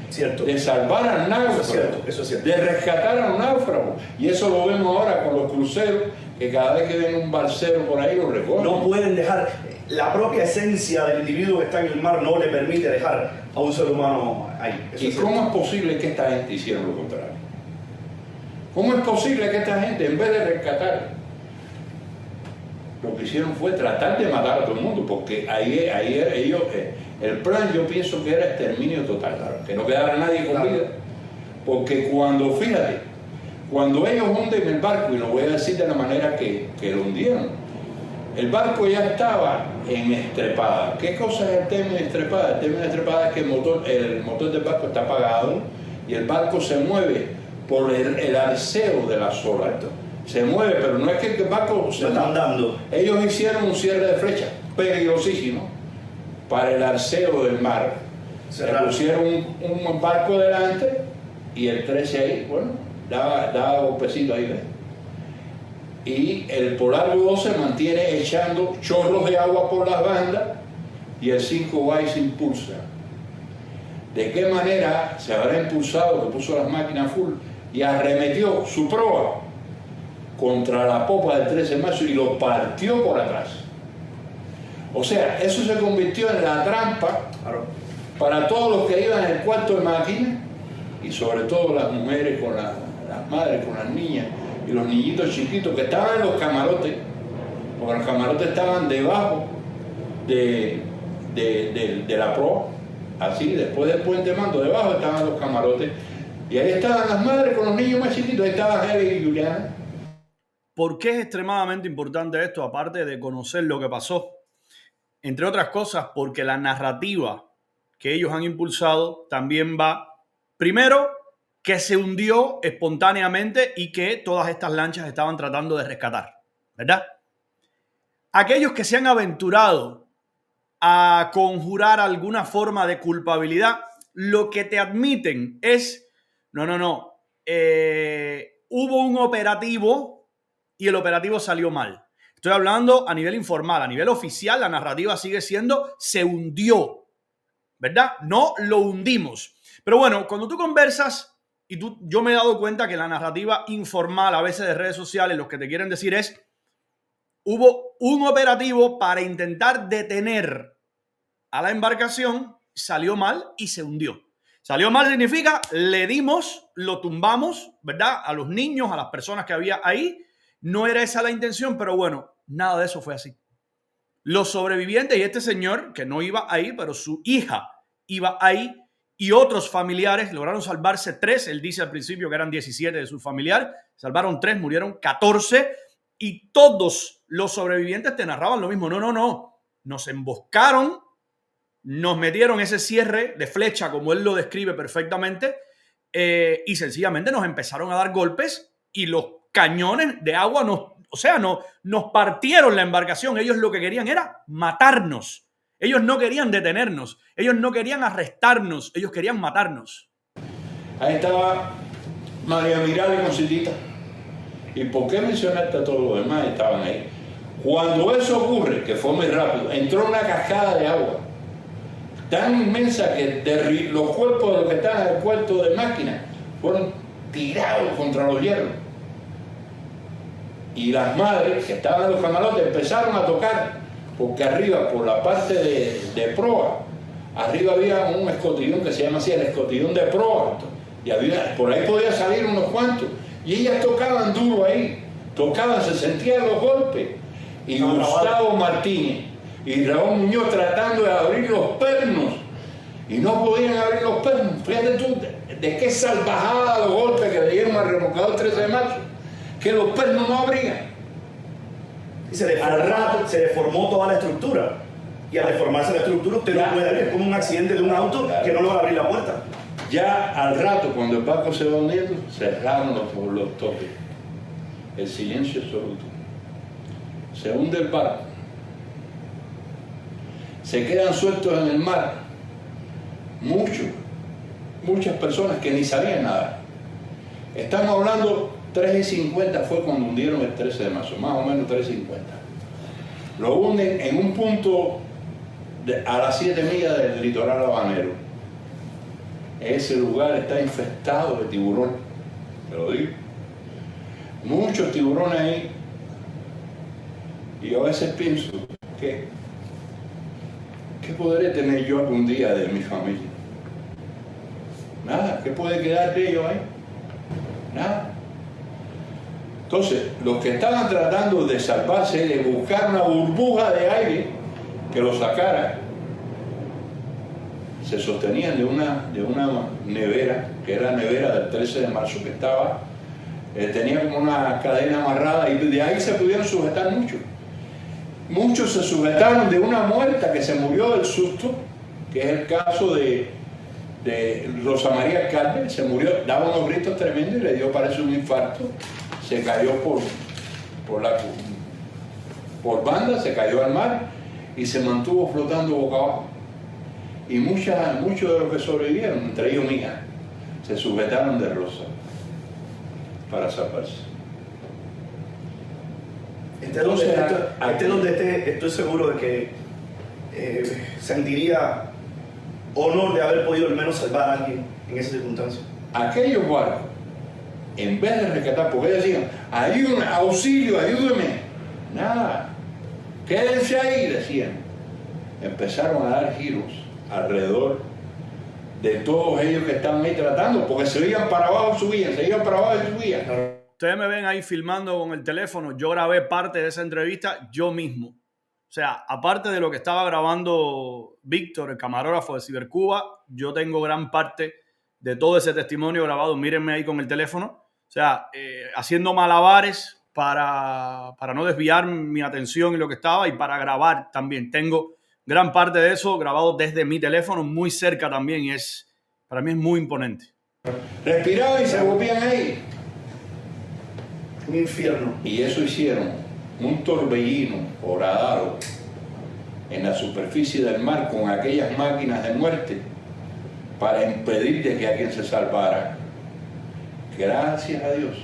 salvar al náufrago, eso es cierto. de rescatar a un náufrago. Y eso lo vemos ahora con los cruceros, que cada vez que ven un balsero por ahí lo recogen. No pueden dejar, la propia esencia del individuo que está en el mar no le permite dejar a un ser humano ahí. ¿Y cómo es posible que esta gente hiciera lo contrario? ¿Cómo es posible que esta gente, en vez de rescatar, lo que hicieron fue tratar de matar a todo el mundo? Porque ahí ellos, el plan yo pienso que era exterminio total, que no quedara nadie con vida. Porque fíjate, cuando ellos hunden el barco, y lo voy a decir de la manera que lo hundieron, el barco ya estaba en estrepada. ¿Qué cosa es el término de estrepada? El término de estrepada es que el motor del barco está apagado y el barco se mueve por el arceo de las olas. Se mueve, pero no es que el barco se está andando. Ellos hicieron un cierre de flecha peligrosísimo para el arceo del mar. Se pusieron un barco delante y el 13 ahí, bueno, daba golpecito ahí, ¿ves? Y el Polargo 2 se mantiene echando chorros de agua por las bandas y el 5 va y se impulsa. ¿De qué manera se habrá impulsado que puso las máquinas full y arremetió su proa contra la popa del 13 de marzo y lo partió por atrás? O sea, eso se convirtió en la trampa para todos los que iban en el cuarto de máquina y sobre todo las mujeres con las madres, con las niñas y los niñitos chiquitos que estaban en los camarotes, porque los camarotes estaban debajo de la proa, así, después del puente mando, debajo estaban los camarotes, y ahí estaban las madres con los niños más chiquitos, ahí estaban Helen y Juliana. ¿Por qué es extremadamente importante esto, aparte de conocer lo que pasó? Entre otras cosas, porque la narrativa que ellos han impulsado también va, primero, que se hundió espontáneamente y que todas estas lanchas estaban tratando de rescatar, ¿verdad? Aquellos que se han aventurado a conjurar alguna forma de culpabilidad, lo que te admiten es, no, hubo un operativo y el operativo salió mal. Estoy hablando a nivel informal, a nivel oficial, la narrativa sigue siendo se hundió, ¿verdad? No lo hundimos. Pero bueno, cuando tú conversas y yo me he dado cuenta que la narrativa informal a veces de redes sociales lo que te quieren decir es hubo un operativo para intentar detener a la embarcación, salió mal y se hundió. Salió mal significa le dimos, lo tumbamos, ¿verdad? A los niños, a las personas que había ahí. No era esa la intención, pero bueno, nada de eso fue así. Los sobrevivientes y este señor, que no iba ahí, pero su hija iba ahí, y otros familiares lograron salvarse 3. Él dice al principio que eran 17 de sus familiares. Salvaron 3, murieron 14. Y todos los sobrevivientes te narraban lo mismo. No. Nos emboscaron, nos metieron ese cierre de flecha, como él lo describe perfectamente, y sencillamente nos empezaron a dar golpes y los cañones de agua nos partieron la embarcación. Ellos lo que querían era matarnos. Ellos no querían detenernos, ellos no querían arrestarnos, ellos querían matarnos. Ahí estaba María Miral y Conchitita. ¿Y por qué mencionaste a todos los demás? Estaban ahí. Cuando eso ocurre, que fue muy rápido, entró una cascada de agua tan inmensa que los cuerpos de los que estaban en el puerto de máquina fueron tirados contra los hierros. Y las madres que estaban en los camarotes empezaron a tocar porque arriba, por la parte de proa, arriba había un escotillón que se llama así, el escotillón de proa, y por ahí podía salir unos cuantos, y ellas tocaban duro ahí, tocaban, se sentían los golpes, y Gustavo Martínez y Raúl Muñoz tratando de abrir los pernos, y no podían abrir los pernos. Fíjate tú, de qué salvajada los golpes que le dieron al remolcador 13 de marzo, que los pernos no abrían. Y al rato se deformó toda la estructura. Y al deformarse la estructura, usted no puede abrir. Es como un accidente de un auto que no logra abrir la puerta. Ya al rato, cuando el barco se va hundiendo, cerraron los toques. El silencio absoluto. Se hunde el barco. Se quedan sueltos en el mar. Muchas personas que ni sabían nada. Estamos hablando 3:50 fue cuando hundieron el 13 de marzo, más o menos 3:50. Lo hunden en un punto a las 7 millas del litoral habanero. Ese lugar está infestado de tiburón, te lo digo. Muchos tiburones ahí. Y yo a veces pienso, ¿qué podré tener yo algún día de mi familia? Nada, ¿qué puede quedar de ellos ahí? Nada. Entonces, los que estaban tratando de salvarse, de buscar una burbuja de aire que los sacara, se sostenían de una nevera, que era la nevera del 13 de marzo, que estaba, tenía como una cadena amarrada, y de ahí se pudieron sujetar muchos. Muchos se sujetaron de una muerta que se murió del susto, que es el caso de Rosa María Alcalde. Se murió, daba unos gritos tremendos y le dio, parece, un infarto. Se cayó por banda, se cayó al mar y se mantuvo flotando boca abajo. Y muchos de los que sobrevivieron, entre ellos mi hija, se sujetaron de Rosa para salvarse. Estoy seguro de que sentiría honor de haber podido al menos salvar a alguien en esa circunstancia. Aquellos barcos, en vez de rescatar, porque ellos decían, ayúdame, auxilio, ayúdame, nada, quédense ahí, decían. Empezaron a dar giros alrededor de todos ellos que estaban ahí tratando, porque se iban para abajo, subían, se iban para abajo y subían. Ustedes me ven ahí filmando con el teléfono. Yo grabé parte de esa entrevista yo mismo. O sea, aparte de lo que estaba grabando Víctor, el camarógrafo de Cibercuba, yo tengo gran parte de todo ese testimonio grabado. Mírenme ahí con el teléfono. O sea, haciendo malabares para no desviar mi atención y lo que estaba, y para grabar también. Tengo gran parte de eso grabado desde mi teléfono, muy cerca también, y para mí es muy imponente. Respiraban y se volvían ahí. Un infierno. Y eso hicieron, un torbellino horadado en la superficie del mar con aquellas máquinas de muerte para impedir de que alguien se salvara. Gracias a Dios,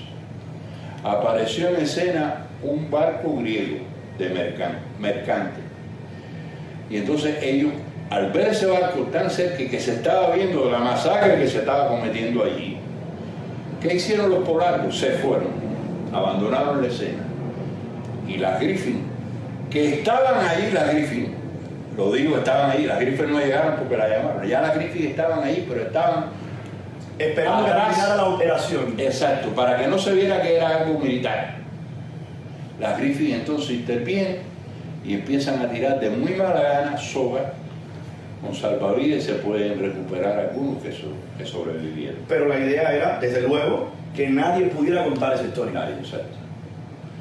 apareció en escena un barco griego de mercante. Y entonces ellos, al ver ese barco tan cerca y que se estaba viendo la masacre que se estaba cometiendo allí, ¿qué hicieron los polacos? Se fueron, abandonaron la escena. Y las Griffin, que estaban ahí, lo digo, estaban ahí, las Griffin no llegaron porque la llamaron, ya las Griffin estaban ahí, pero estaban esperando que terminara la operación. Exacto, para que no se viera que era algo militar. Las Griffin entonces intervienen y empiezan a tirar de muy mala gana sogas con salvavidas, se pueden recuperar algunos que sobrevivieron. Pero la idea era, desde luego, que nadie pudiera contar esa historia. Nadie, exacto.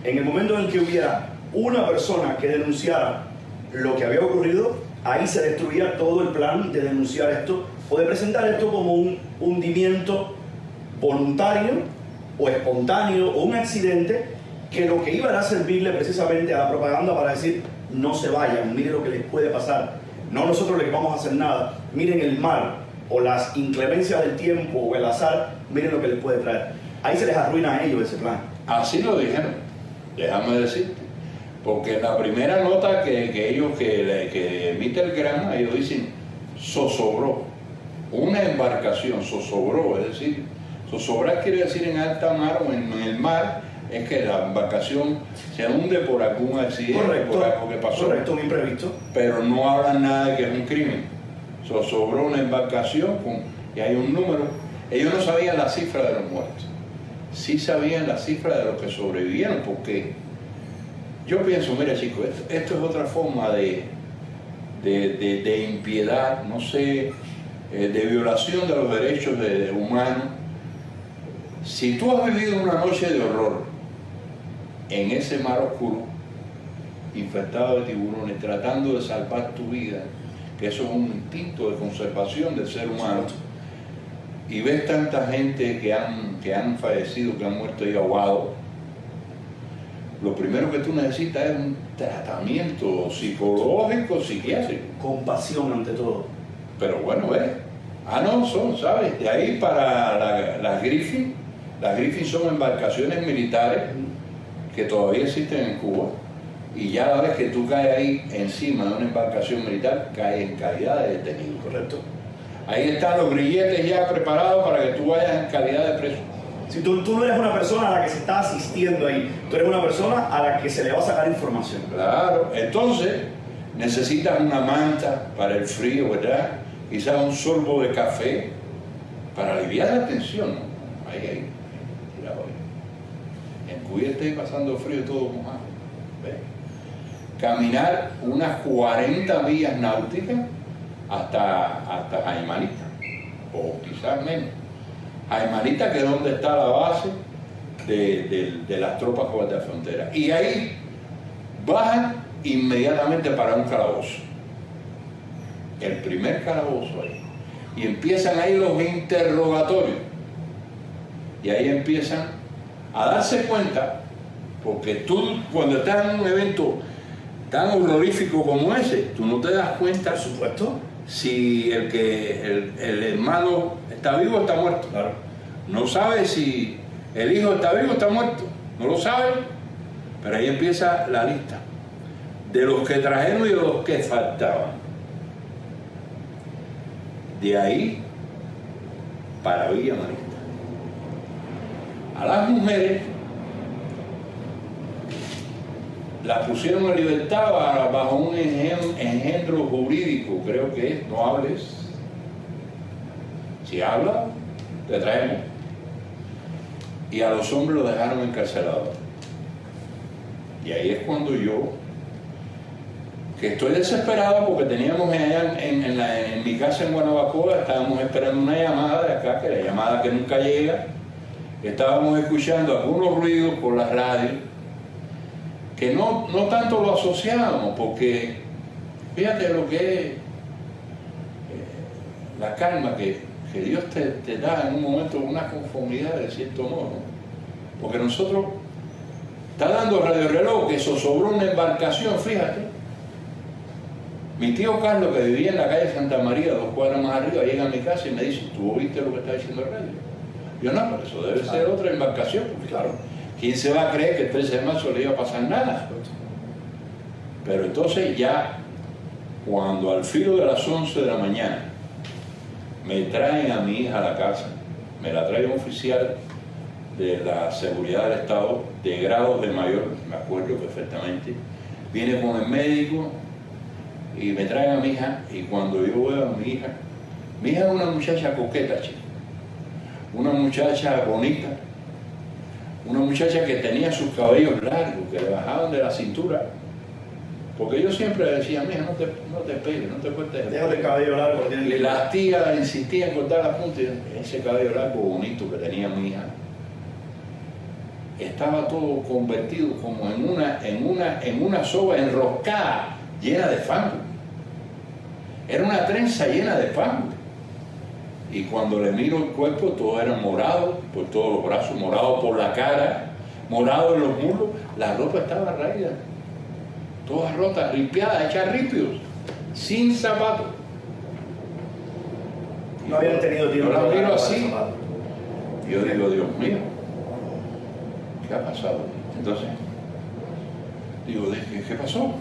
En el momento en que hubiera una persona que denunciara lo que había ocurrido, ahí se destruía todo el plan de denunciar esto o de presentar esto como un hundimiento voluntario o espontáneo o un accidente que lo que iba era servirle precisamente a la propaganda para decir no se vayan, miren lo que les puede pasar, no nosotros les vamos a hacer nada, miren el mar o las inclemencias del tiempo o el azar, miren lo que les puede traer. Ahí se les arruina a ellos ese plan. Así lo dijeron, déjame decirte, porque en la primera nota que emite el Granma, ellos dicen zozobró, una embarcación, zozobró, es decir, zozobrar quiere decir en alta mar o en el mar, es que la embarcación se hunde por algún accidente, Correcto, por algo que pasó. correcto, un imprevisto. Pero no hablan nada de que es un crimen. Sobró una embarcación y hay un número. Ellos no sabían la cifra de los muertos. Sí sabían la cifra de los que sobrevivieron, porque yo pienso, mira chicos, esto es otra forma de impiedad, no sé, de violación de los derechos humanos. Si tú has vivido una noche de horror en ese mar oscuro, infestado de tiburones, tratando de salvar tu vida, que eso es un instinto de conservación del ser humano, y ves tanta gente que han fallecido, que han muerto ahí ahogados, lo primero que tú necesitas es un tratamiento psicológico, psiquiátrico. Compasión ante todo. Pero bueno, ¿sabes? De ahí para las Griffin. Las Griffin son embarcaciones militares que todavía existen en Cuba. Y ya la vez que tú caes ahí encima de una embarcación militar, caes en calidad de detenido. Correcto. Ahí están los grilletes ya preparados para que tú vayas en calidad de preso. Si tú no eres una persona a la que se está asistiendo ahí, tú eres una persona a la que se le va a sacar información. Claro, entonces necesitas una manta para el frío, ¿verdad? Quizás un sorbo de café para aliviar la tensión, ¿no? Ahí, tirado ahí. En Cuba estoy pasando frío todo mojado. ¿Ves? Caminar unas 40 millas náuticas hasta Jaimanita, o quizás menos. Jaimanita, que es donde está la base de las tropas de frontera. Y ahí bajan inmediatamente para un calabozo. El primer calabozo ahí. Y empiezan ahí los interrogatorios. Y ahí empiezan a darse cuenta, porque tú cuando estás en un evento tan horrorífico como ese, tú no te das cuenta, por supuesto, si el hermano está vivo o está muerto. Claro. No sabes si el hijo está vivo o está muerto. No lo sabes. Pero ahí empieza la lista de los que trajeron y de los que faltaban. De ahí para Villa Marista. A las mujeres las pusieron en libertad bajo un engendro jurídico, creo que es, no hables. Si hablas, te traemos. Y a los hombres los dejaron encarcelados. Y ahí es cuando yo, que estoy desesperado porque teníamos allá en mi casa en Guanabacoa, estábamos esperando una llamada de acá, que la llamada que nunca llega. Estábamos escuchando algunos ruidos por la radio, que no tanto lo asociábamos, porque fíjate lo que es la calma que Dios te da en un momento, una conformidad de cierto modo, ¿no? Porque nosotros, está dando Radio Reloj que sobró una embarcación, fíjate. Mi tío Carlos, que vivía en la calle Santa María, 2 cuadras más arriba, llega a mi casa y me dice, ¿tú oíste lo que está diciendo el radio? Yo no, pero eso debe ser otra embarcación, porque claro, ¿quién se va a creer que el 13 de marzo le iba a pasar nada? Pero entonces ya, cuando al filo de las 11 de la mañana me traen a mi hija a la casa, me la trae un oficial de la seguridad del Estado, de grados de mayor, me acuerdo perfectamente, viene con el médico y me traen a mi hija, y cuando yo veo a mi hija es una muchacha coqueta, chico. Una muchacha bonita, una muchacha que tenía sus cabellos largos, que le bajaban de la cintura, porque yo siempre decía, mija, no te pegues, no te cortes. Déjale el cabello largo. Y las tías insistían en cortar la punta, y ese cabello largo bonito que tenía mi hija, estaba todo convertido como en una soga enroscada, llena de fango. Era una trenza llena de fango. Y cuando le miro el cuerpo, todo era morado, por todos los brazos, morado por la cara, morado en los muslos, la ropa estaba raída, toda rota, ripiada, hecha ripios, sin zapatos. No habían tenido tiempo. Yo la miro así, y yo digo, Dios mío, ¿qué ha pasado? Entonces, digo, ¿qué pasó?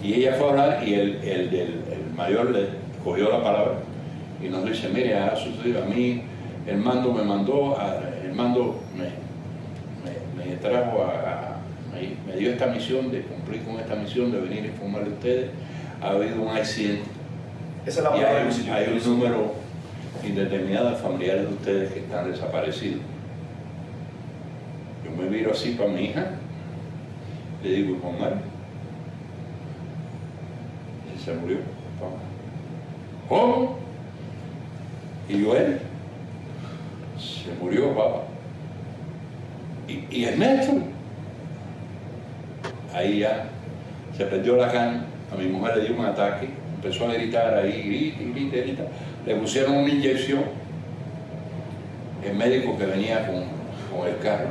Y ella fue a hablar y el mayor le cogió la palabra y nos dice, mire, ha sucedido a mí, el mando me mandó, el mando me me dio esta misión de cumplir con esta misión de venir a informarle a ustedes. Ha habido un accidente. Esa es la y palabra. hay un número indeterminado de familiares de ustedes que están desaparecidos. Yo me viro así para mi hija, le digo, ¿y Juan Mario? Él se murió, papá. ¿Cómo? Y yo, él se murió, papá. ¿Y Ernesto? Ahí ya se perdió la cana, a mi mujer le dio un ataque, empezó a gritar ahí, grita. Le pusieron una inyección, el médico que venía con el carro,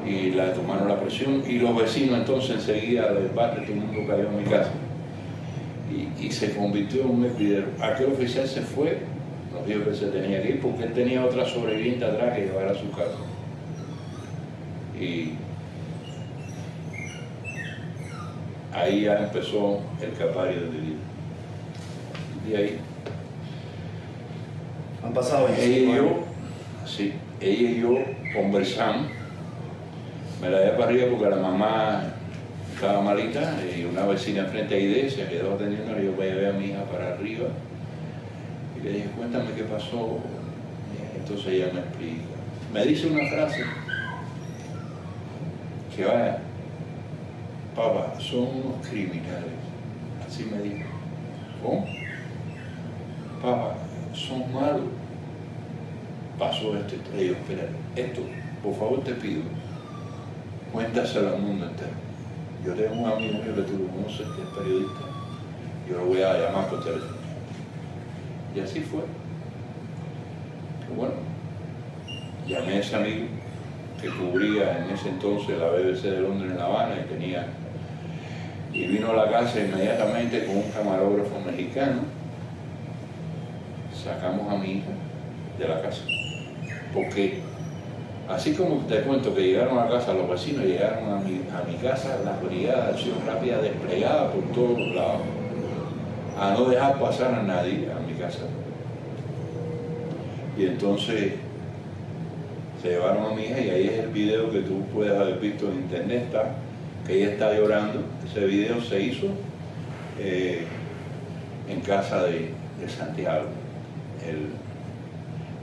y le tomaron la presión, y los vecinos entonces enseguida del barrio, todo el mundo cayó en mi casa, y se convirtió en un hervidero. Aquel oficial se fue, nos dijo que se tenía que ir porque él tenía otra sobreviviente atrás que llevar a su casa. Y ahí ya empezó el calvario de mi vida. Y ahí han pasado ella y yo conversamos. Me la llevé para arriba porque la mamá estaba malita y una vecina enfrente ahí se quedó atendiendo. Yo llevé a mi hija para arriba y le dije, cuéntame qué pasó. Entonces ella me explica. Me dice una frase que vaya, papá, son unos criminales. Así me dijo. ¿Cómo? Papá, son malos. Pasó esto y le digo, espera, esto, por favor te pido, cuéntaselo al mundo entero. Yo tengo un amigo mío que tú lo conoces, que es periodista, yo lo voy a llamar por teléfono. Y así fue. Pero bueno, llamé a ese amigo que cubría en ese entonces la BBC de Londres en La Habana y vino a la casa inmediatamente con un camarógrafo mexicano. Sacamos a mi hija de la casa, porque así como te cuento que llegaron a la casa los vecinos, llegaron a mi casa las brigadas de acción rápida desplegadas por todos los lados, a no dejar pasar a nadie a mi casa. Y entonces se llevaron a mi hija y ahí es el video que tú puedes haber visto en internet, que ella está llorando. Ese video se hizo en casa de Santiago,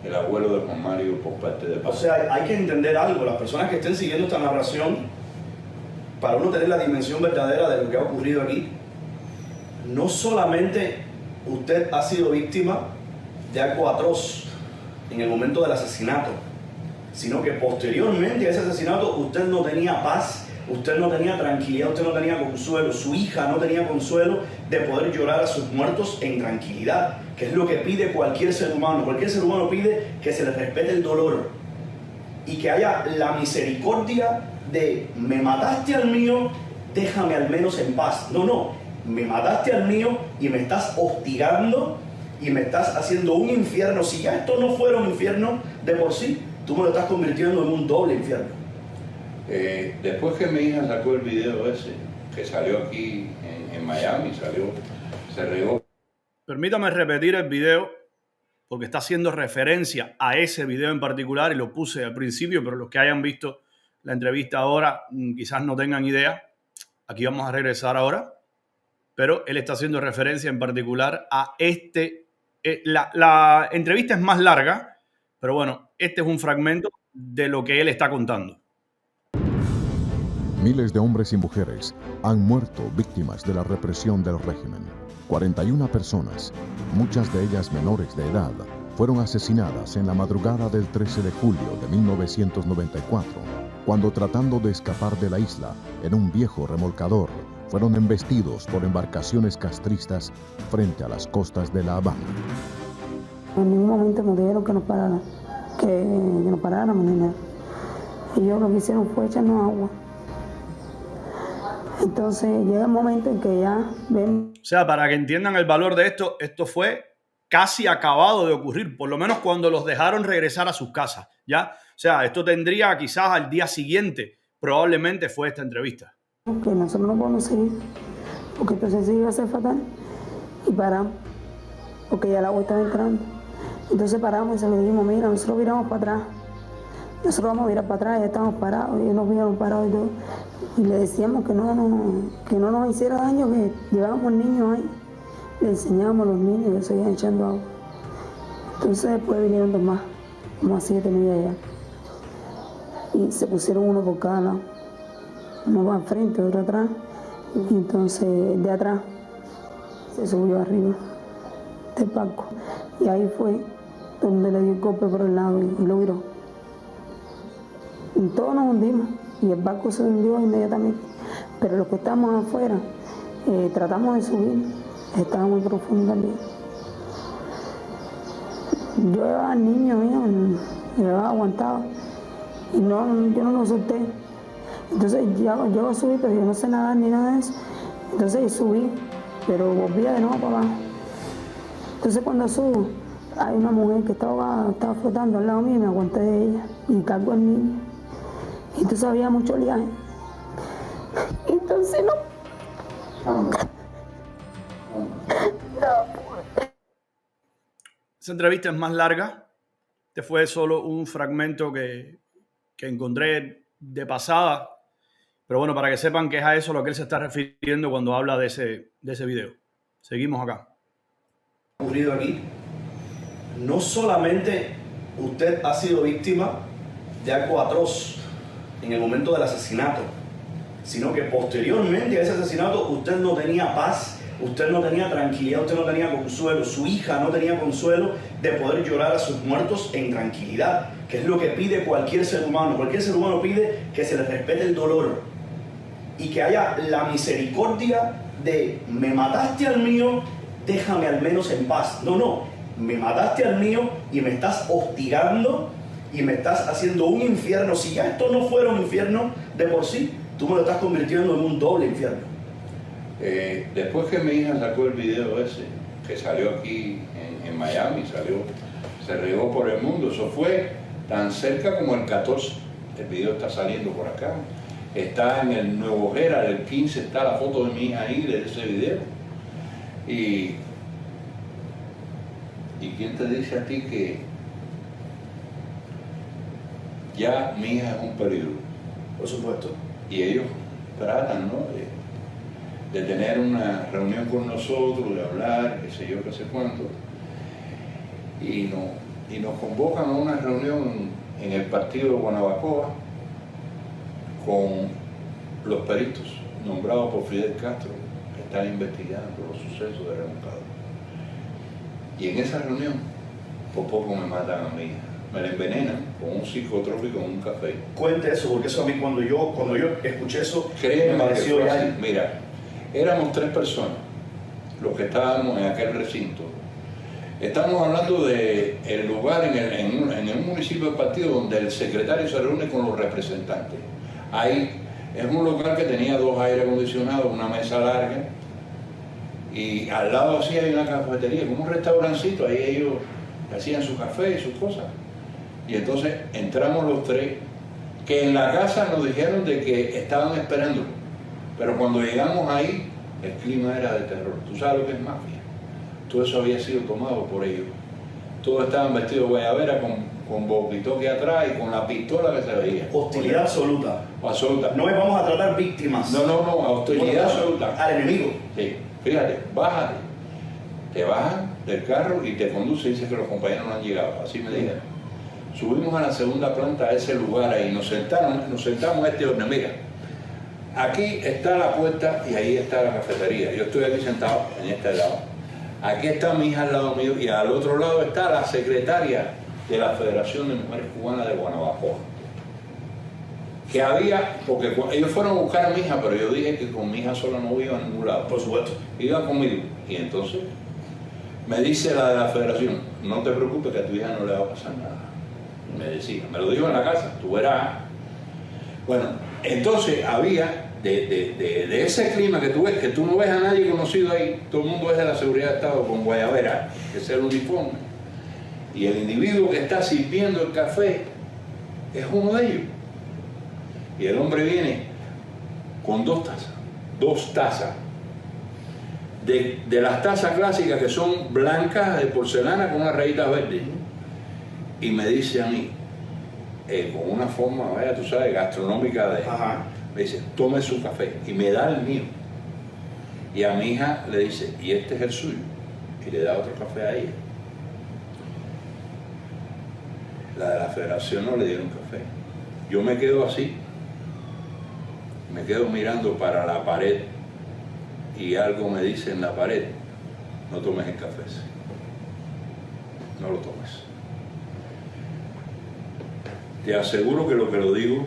el abuelo de Juan Mario por parte de papá. O sea, hay que entender algo, las personas que estén siguiendo esta narración, para uno tener la dimensión verdadera de lo que ha ocurrido aquí, no solamente usted ha sido víctima de algo atroz en el momento del asesinato, sino que posteriormente a ese asesinato usted no tenía paz, usted no tenía tranquilidad, usted no tenía consuelo, su hija no tenía consuelo de poder llorar a sus muertos en tranquilidad, que es lo que pide cualquier ser humano. Cualquier ser humano pide que se le respete el dolor y que haya la misericordia de me mataste al mío, déjame al menos en paz. No, me mataste al mío y me estás hostigando y me estás haciendo un infierno. Si ya esto no fuera un infierno de por sí, tú me lo estás convirtiendo en un doble infierno. Después que mi hija sacó el video ese, que salió aquí en Miami, se regó. Permítame repetir el video porque está haciendo referencia a ese video en particular y lo puse al principio, pero los que hayan visto la entrevista ahora quizás no tengan idea. Aquí vamos a regresar ahora, pero él está haciendo referencia en particular a este. La entrevista es más larga, pero bueno, este es un fragmento de lo que él está contando. Miles de hombres y mujeres han muerto víctimas de la represión del régimen. 41 personas, muchas de ellas menores de edad, fueron asesinadas en la madrugada del 13 de julio de 1994, cuando tratando de escapar de la isla en un viejo remolcador, fueron embestidos por embarcaciones castristas frente a las costas de La Habana. En ningún momento nos dijeron que nos pararan, que nos paráramos ni nada. Ellos lo que hicieron fue echarnos agua. Entonces llega el momento en que ya ven. O sea, para que entiendan el valor de esto, esto fue casi acabado de ocurrir, por lo menos cuando los dejaron regresar a sus casas, ¿ya? O sea, esto tendría quizás al día siguiente, probablemente fue esta entrevista. Que nosotros no podemos seguir, porque entonces sí iba a ser fatal, y paramos, porque ya el agua estaba entrando. Entonces paramos y se le dijimos, mira, nosotros viramos para atrás, Nosotros vamos a virar para atrás, ya estábamos parados, ellos nos vieron parados y todo. Y le decíamos que no nos hiciera daño, que llevábamos niños ahí. Le enseñábamos a los niños que se iban echando agua. Entonces después vinieron dos más, como a 7 millas allá. Y se pusieron uno por cada lado. Uno va al frente, otro atrás. Y entonces de atrás se subió arriba del barco. Y ahí fue donde le dio el golpe por el lado y lo viró. Y todos nos hundimos y el barco se hundió inmediatamente. Pero los que estábamos afuera tratamos de subir, estaba muy profundo también. Yo llevaba al niño mío, llevaba aguantado y yo no lo solté. Entonces yo subí, pero yo no sé nadar ni nada de eso. Entonces yo subí, pero volvía de nuevo para abajo. Entonces cuando subo, hay una mujer que estaba flotando al lado mío y me aguanté de ella y cargo al niño. Y entonces había mucho oleaje. Entonces Esa entrevista es más larga. Este fue solo un fragmento que encontré de pasada. Pero bueno, para que sepan que es a eso a lo que él se está refiriendo cuando habla de ese video. Seguimos acá. Ocurrido aquí, no solamente usted ha sido víctima de algo atroz en el momento del asesinato, sino que posteriormente a ese asesinato usted no tenía paz, usted no tenía tranquilidad, usted no tenía consuelo, su hija no tenía consuelo de poder llorar a sus muertos en tranquilidad, que es lo que pide cualquier ser humano. Cualquier ser humano pide que se le respete el dolor y que haya la misericordia de me mataste al mío, déjame al menos en paz. No, me mataste al mío y me estás hostigando y me estás haciendo un infierno. Si ya esto no fuera un infierno de por sí, tú me lo estás convirtiendo en un doble infierno. Después que mi hija sacó el video ese, que salió aquí en Miami, se regó por el mundo, eso fue tan cerca como el 14. El video está saliendo por acá. Está en el Nuevo Herald, el 15, está la foto de mi hija ahí, de ese video. ¿Y quién te dice a ti que ya mi hija es un peligro? Por supuesto. Y ellos tratan, ¿no?, de tener una reunión con nosotros, de hablar, qué sé yo, qué sé cuánto. Y nos convocan a una reunión en el partido de Guanabacoa con los peritos nombrados por Fidel Castro, que están investigando los sucesos de Remoncado. Y en esa reunión, por poco me matan a mi hija. Me la envenenan con un psicotrópico en un café. Cuente eso, porque eso a mí cuando yo escuché eso, créeme, me pareció que fue así. Mira, éramos 3 personas los que estábamos en aquel recinto. Estamos hablando de el lugar en un municipio del partido donde el secretario se reúne con los representantes. Ahí es un lugar que tenía 2 aire acondicionados, una mesa larga, y al lado así hay una cafetería, como un restaurancito, ahí ellos hacían su café y sus cosas. Y entonces entramos los 3, que en la casa nos dijeron de que estaban esperando, pero cuando llegamos ahí, el clima era de terror. ¿Tú sabes lo que es mafia? Todo eso había sido tomado por ellos. Todos estaban vestidos de guayabera con boquitoque atrás y con la pistola que se veía. Hostilidad absoluta. Absoluta. No vamos a tratar víctimas. No, hostilidad absoluta. Al enemigo. Sí, fíjate, bájate. Te bajan del carro y te conduce y dice que los compañeros no han llegado. Así me dijeron. Subimos a la segunda planta, a ese lugar ahí, nos sentamos a este orden. Mira, aquí está la puerta y ahí está la cafetería. Yo estoy aquí sentado en este lado. Aquí está mi hija al lado mío y al otro lado está la secretaria de la Federación de Mujeres Cubanas de Guanabacoa. Que había, porque ellos fueron a buscar a mi hija, pero yo dije que con mi hija sola no iba a ningún lado. Por supuesto. Iba conmigo. Y entonces me dice la de la Federación, no te preocupes que a tu hija no le va a pasar nada. Me decía, me lo dijo en la casa, tú verás. Bueno, entonces había de ese clima que tú ves, que tú no ves a nadie conocido ahí, todo el mundo es de la seguridad de Estado con guayabera, que es el uniforme. Y el individuo que está sirviendo el café es uno de ellos. Y el hombre viene con 2 tazas. De las tazas clásicas que son blancas de porcelana con unas rayitas verdes. Y me dice a mí, con una forma, vaya, tú sabes, gastronómica de... Ajá. Me dice, tome su café, y me da el mío. Y a mi hija le dice, y este es el suyo, y le da otro café a ella. La de la federación no le dieron café. Yo me quedo así, me quedo mirando para la pared, y algo me dice en la pared, no tomes el café ese. No lo tomes. Te aseguro que lo digo,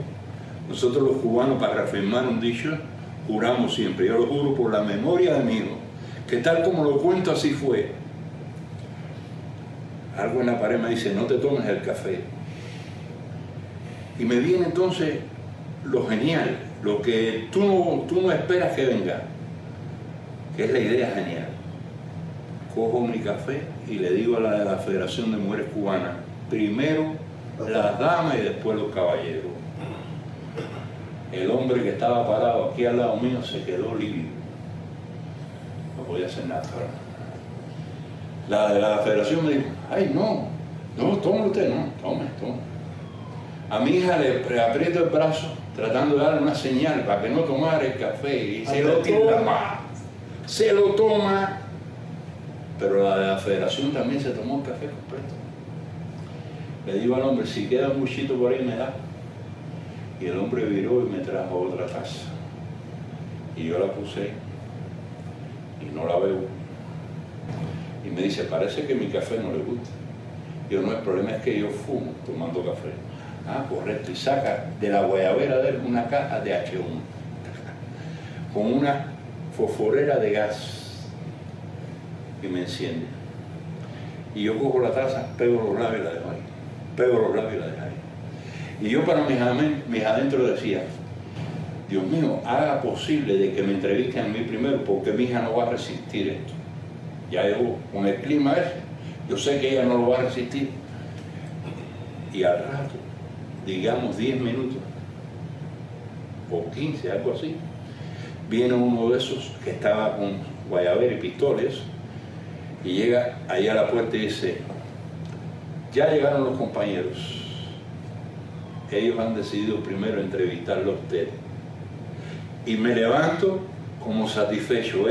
nosotros los cubanos, para reafirmar un dicho, juramos siempre. Yo lo juro por la memoria de mi hijo, que tal como lo cuento así fue. Algo en la pared me dice, no te tomes el café. Y me viene entonces lo genial, lo que tú no esperas que venga, que es la idea genial. Cojo mi café y le digo a la Federación de Mujeres Cubanas, primero las damas y después los caballeros. El hombre que estaba parado aquí al lado mío se quedó lívido. No podía hacer nada. La de la Federación me dijo, ay no, tome usted, no, tome. A mi hija le aprieto el brazo tratando de darle una señal para que no tomara el café y se lo toma. Pero la de la Federación también se tomó el café completo. Le digo al hombre, si queda un buchito por ahí me da. Y el hombre viró y me trajo otra taza. Y yo la puse y no la bebo. Y me dice, parece que mi café no le gusta. Yo no, el problema es que yo fumo tomando café. Ah, correcto. Y saca de la guayabera de él una caja de H1 con una fosforera de gas y me enciende. Y yo cojo la taza, pego los labios y la dejo ahí. Y yo para mis adentro decía, Dios mío, haga posible de que me entrevisten a mí primero, porque mi hija no va a resistir esto. Ya yo, con el clima ese, yo sé que ella no lo va a resistir. Y al rato, digamos 10 minutos, o 15, algo así, viene uno de esos que estaba con guayabera y pistolas, y llega ahí a la puerta y dice, ya llegaron los compañeros. Ellos han decidido primero entrevistarlo a usted. Y me levanto como satisfecho,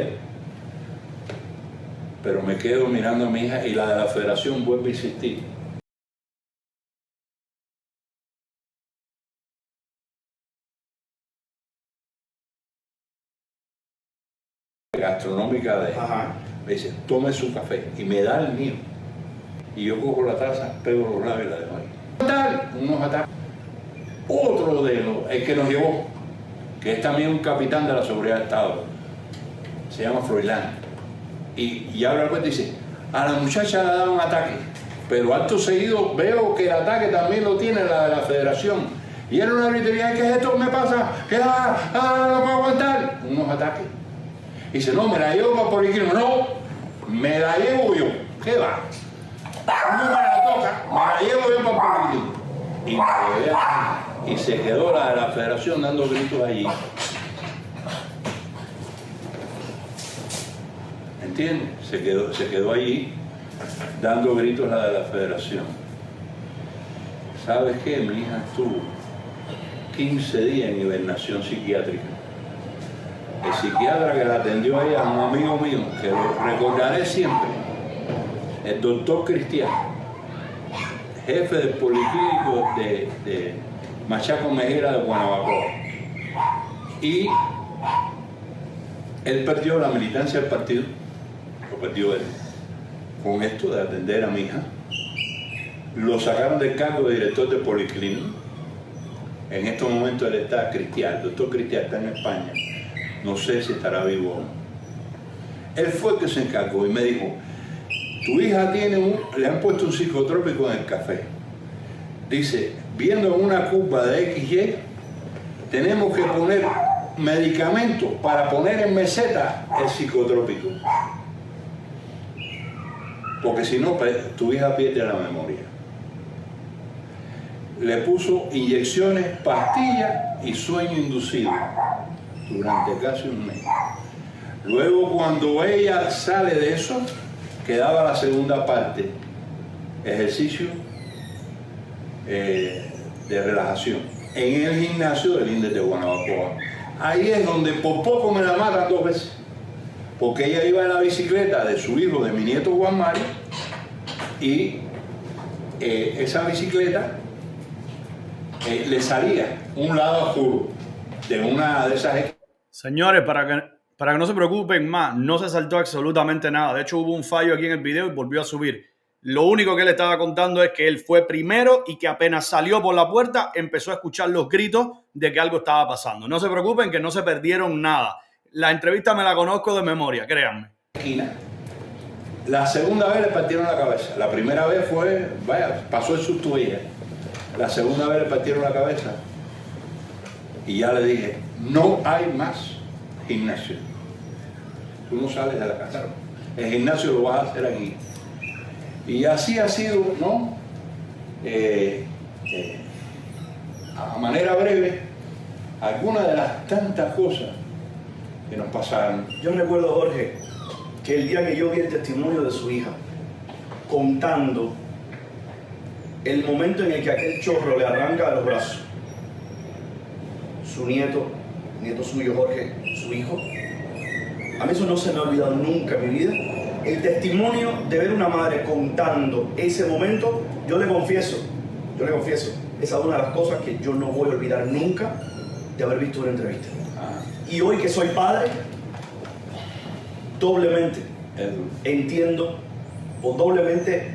pero me quedo mirando a mi hija y la de la Federación vuelve a insistir. Gastronómica de... Ajá. Me dice, tome su café y me da el mío. Y yo cojo la taza, pego los labios y la dejo ahí. Unos ataques. Otro de los, el que nos llevó, que es también un capitán de la seguridad del Estado, se llama Froilán. Y abre la puerta y dice, a la muchacha le ha dado un ataque, pero acto seguido veo que el ataque también lo tiene la de la Federación. Y era una gritería, ¿qué es esto? ¿Qué me pasa? ¿Qué? No puedo aguantar. Unos ataques. Y dice, no, me la llevo para Poliquino. No, me la llevo yo. ¿Qué va? No me la toca, me la llevo yo para Poliquino. Y me llevé a... Y se quedó la de la Federación dando gritos allí. ¿Entiendes? Se quedó allí dando gritos la de la Federación. ¿Sabes qué? Mi hija estuvo 15 días en hibernación psiquiátrica. El psiquiatra que la atendió a ella, un amigo mío, que lo recordaré siempre, el doctor Cristiano, jefe del policlínico de Machaco Mejera de Guanabacoa. Y él perdió la militancia del partido, lo perdió él, con esto de atender a mi hija. Lo sacaron del cargo de director de policlínico. En estos momentos él está Cristian, el doctor Cristian está en España. No sé si estará vivo o no. Él fue el que se encargó y me dijo, tu hija le han puesto un psicotrópico en el café. Dice, viendo una curva de XY, tenemos que poner medicamentos para poner en meseta el psicotrópico. Porque si no, tu hija pierde la memoria. Le puso inyecciones, pastillas y sueño inducido durante casi un mes. Luego, cuando ella sale de eso, quedaba la segunda parte, ejercicio, de relajación en el gimnasio del INDER de Guanabacoa. Ahí es donde por poco me la matan 2 veces, porque ella iba en la bicicleta de su hijo, de mi nieto Juan Mario, y esa bicicleta le salía un lado oscuro de una de esas... Señores, para que no se preocupen más, no se saltó absolutamente nada. De hecho, hubo un fallo aquí en el video y volvió a subir. Lo único que él estaba contando es que él fue primero y que apenas salió por la puerta empezó a escuchar los gritos de que algo estaba pasando. No se preocupen, que no se perdieron nada. La entrevista me la conozco de memoria, créanme. La segunda vez le partieron la cabeza. La primera vez fue, vaya, pasó el susto ella. La segunda vez le partieron la cabeza. Y ya le dije, no hay más gimnasio. Tú no sales de la casa. El gimnasio lo vas a hacer aquí. Y así ha sido, ¿no? A manera breve, algunas de las tantas cosas que nos pasaron. Yo recuerdo, Jorge, que el día que yo vi el testimonio de su hija, contando el momento en el que aquel chorro le arranca de los brazos, su nieto suyo, Jorge, su hijo, a mí eso no se me ha olvidado nunca en mi vida. El testimonio de ver una madre contando ese momento, yo le confieso, esa es una de las cosas que yo no voy a olvidar nunca de haber visto una entrevista. Y hoy que soy padre, doblemente entiendo o doblemente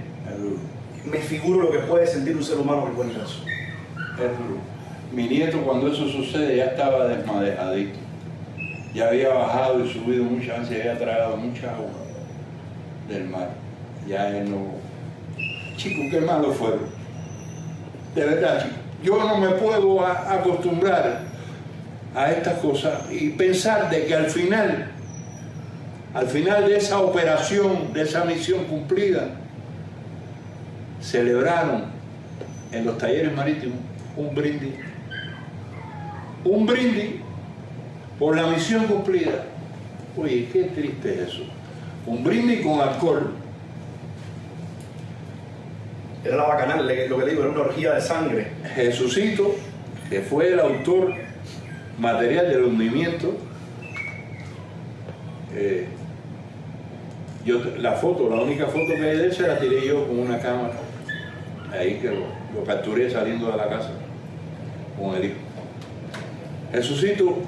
me figuro lo que puede sentir un ser humano que encuentra eso. Mi nieto, cuando eso sucede, ya estaba desmadejadito. Ya había bajado y subido muchas veces, había tragado mucha agua del mar. Ya él no... Chicos, qué malo fueron. De verdad, chicos. Yo no me puedo acostumbrar a estas cosas y pensar de que al final de esa operación, de esa misión cumplida, celebraron en los talleres marítimos un brindis por la misión cumplida. Oye, qué triste es eso. Un brindis con alcohol. Era la bacanal, lo que digo, era una orgía de sangre. Jesucito, que fue el autor material del hundimiento, la única foto que hay de él se la tiré yo con una cámara, ahí que lo capturé saliendo de la casa con el hijo. Jesucito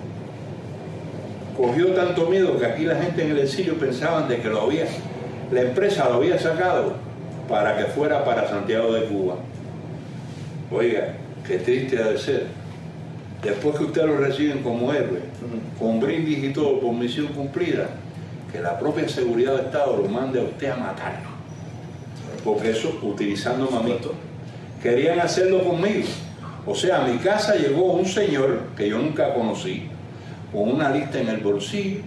cogió tanto miedo que aquí la gente en el exilio pensaban de que la empresa lo había sacado para que fuera para Santiago de Cuba. Oiga, qué triste ha de ser. Después que ustedes lo reciben como héroe, con brindis y todo, por misión cumplida, que la propia seguridad del Estado lo mande a usted a matarlo. Porque eso, utilizando mamito, querían hacerlo conmigo. O sea, a mi casa llegó un señor que yo nunca conocí, con una lista en el bolsillo,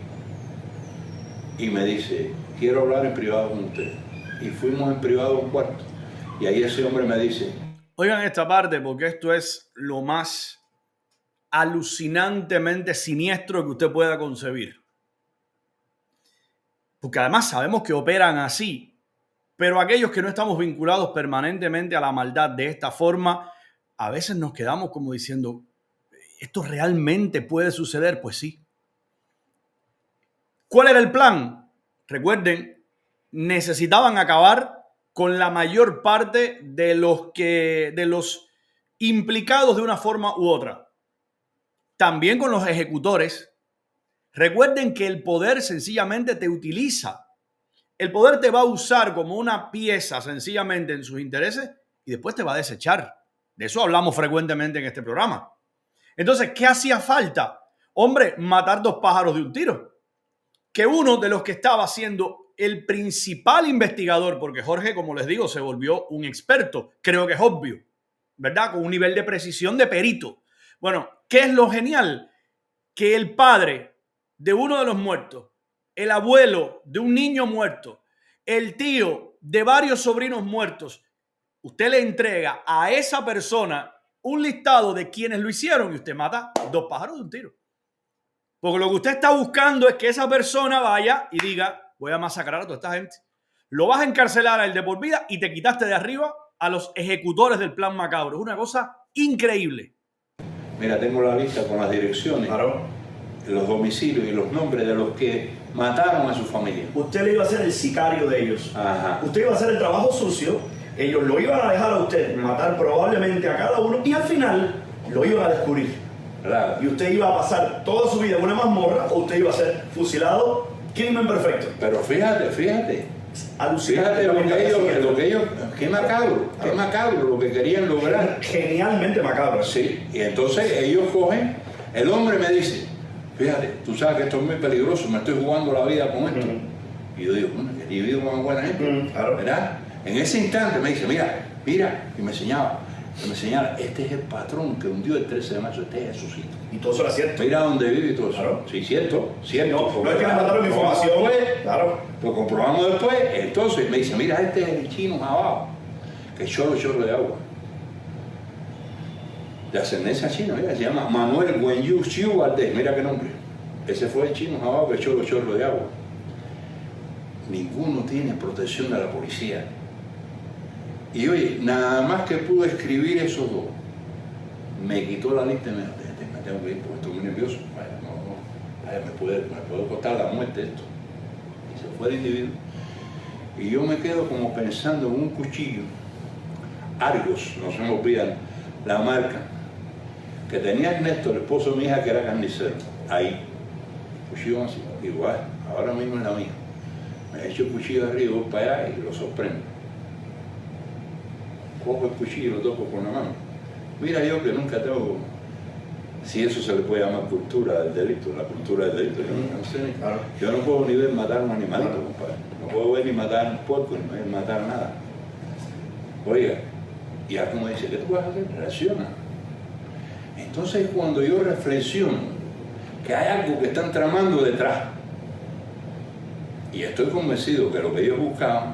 y me dice, quiero hablar en privado con usted. Y fuimos en privado a un cuarto. Y ahí ese hombre me dice... Oigan esta parte, porque esto es lo más alucinantemente siniestro que usted pueda concebir. Porque además sabemos que operan así, pero aquellos que no estamos vinculados permanentemente a la maldad de esta forma, a veces nos quedamos como diciendo, ¿esto realmente puede suceder? Pues sí. ¿Cuál era el plan? Recuerden, necesitaban acabar con la mayor parte de los implicados de una forma u otra. También con los ejecutores. Recuerden que el poder sencillamente te utiliza. El poder te va a usar como una pieza sencillamente en sus intereses y después te va a desechar. De eso hablamos frecuentemente en este programa. Entonces, ¿qué hacía falta? Hombre, matar 2 pájaros de un tiro. Que uno de los que estaba siendo el principal investigador, porque Jorge, como les digo, se volvió un experto, creo que es obvio, ¿verdad? Con un nivel de precisión de perito. Bueno, ¿qué es lo genial? Que el padre de uno de los muertos, el abuelo de un niño muerto, el tío de varios sobrinos muertos, usted le entrega a esa persona un listado de quienes lo hicieron y usted mata 2 pájaros de un tiro. Porque lo que usted está buscando es que esa persona vaya y diga, voy a masacrar a toda esta gente. Lo vas a encarcelar a él de por vida y te quitaste de arriba a los ejecutores del plan macabro. Es una cosa increíble. Mira, tengo la lista con las direcciones, Claro. los domicilios y los nombres de los que mataron a su familia. Usted le iba a ser el sicario de ellos. Ajá. Usted iba a hacer el trabajo sucio, ellos lo iban a dejar a usted matar probablemente a cada uno y al final lo iban a descubrir. Claro. Y usted iba a pasar toda su vida en una mazmorra o usted iba a ser fusilado, crimen perfecto. Pero fíjate Alucinante lo que ellos, qué macabro lo que querían lograr. Genialmente macabro. Sí, y entonces ellos cogen, el hombre me dice, fíjate, tú sabes que esto es muy peligroso, me estoy jugando la vida con esto. Y yo digo, bueno, que he vivido con buena gente, claro. ¿verdad? En ese instante me dice, mira, y me señala, este es el patrón que hundió el 13 de marzo, este es Jesucito. Y todo eso era cierto. Mira dónde vive y todo eso. Claro. Sí, cierto. No es que me mandaron Lo información. comprobamos después, Claro. Lo comprobamos después, entonces me dice, mira, este es el chino abajo, que echó los chorros de agua. De ascendencia china, mira, se llama Manuel Wenyu Xiu Valdés, mira qué nombre. Ese fue el chino abajo que echó los chorros de agua. Ninguno tiene protección de la policía. Y oye, nada más que pude escribir esos dos, me quitó la lista y me dijo, me tengo que ir porque estoy muy nervioso. Vaya, me puede costar la muerte esto. Y se fue el individuo. Y yo me quedo como pensando en un cuchillo, Argos, no se me olvidan la marca, que tenía Ernesto, el esposo de mi hija, que era carnicero. Ahí, cuchillo así, igual, ahora mismo es la mía. Me echo el cuchillo arriba, voy para allá y lo sorprendo. Cojo el cuchillo y lo toco con la mano. Mira, yo que nunca tengo, si eso se le puede llamar cultura del delito, la cultura del delito, yo no sé, Claro. yo no puedo ni ver matar a un animalito, compadre. No puedo ver ni matar a un puerco, ni ver matar nada. Oiga, y ya como dice, ¿qué tú vas a hacer? Reacciona. Entonces cuando yo reflexiono que hay algo que están tramando detrás, y estoy convencido que lo que ellos buscaban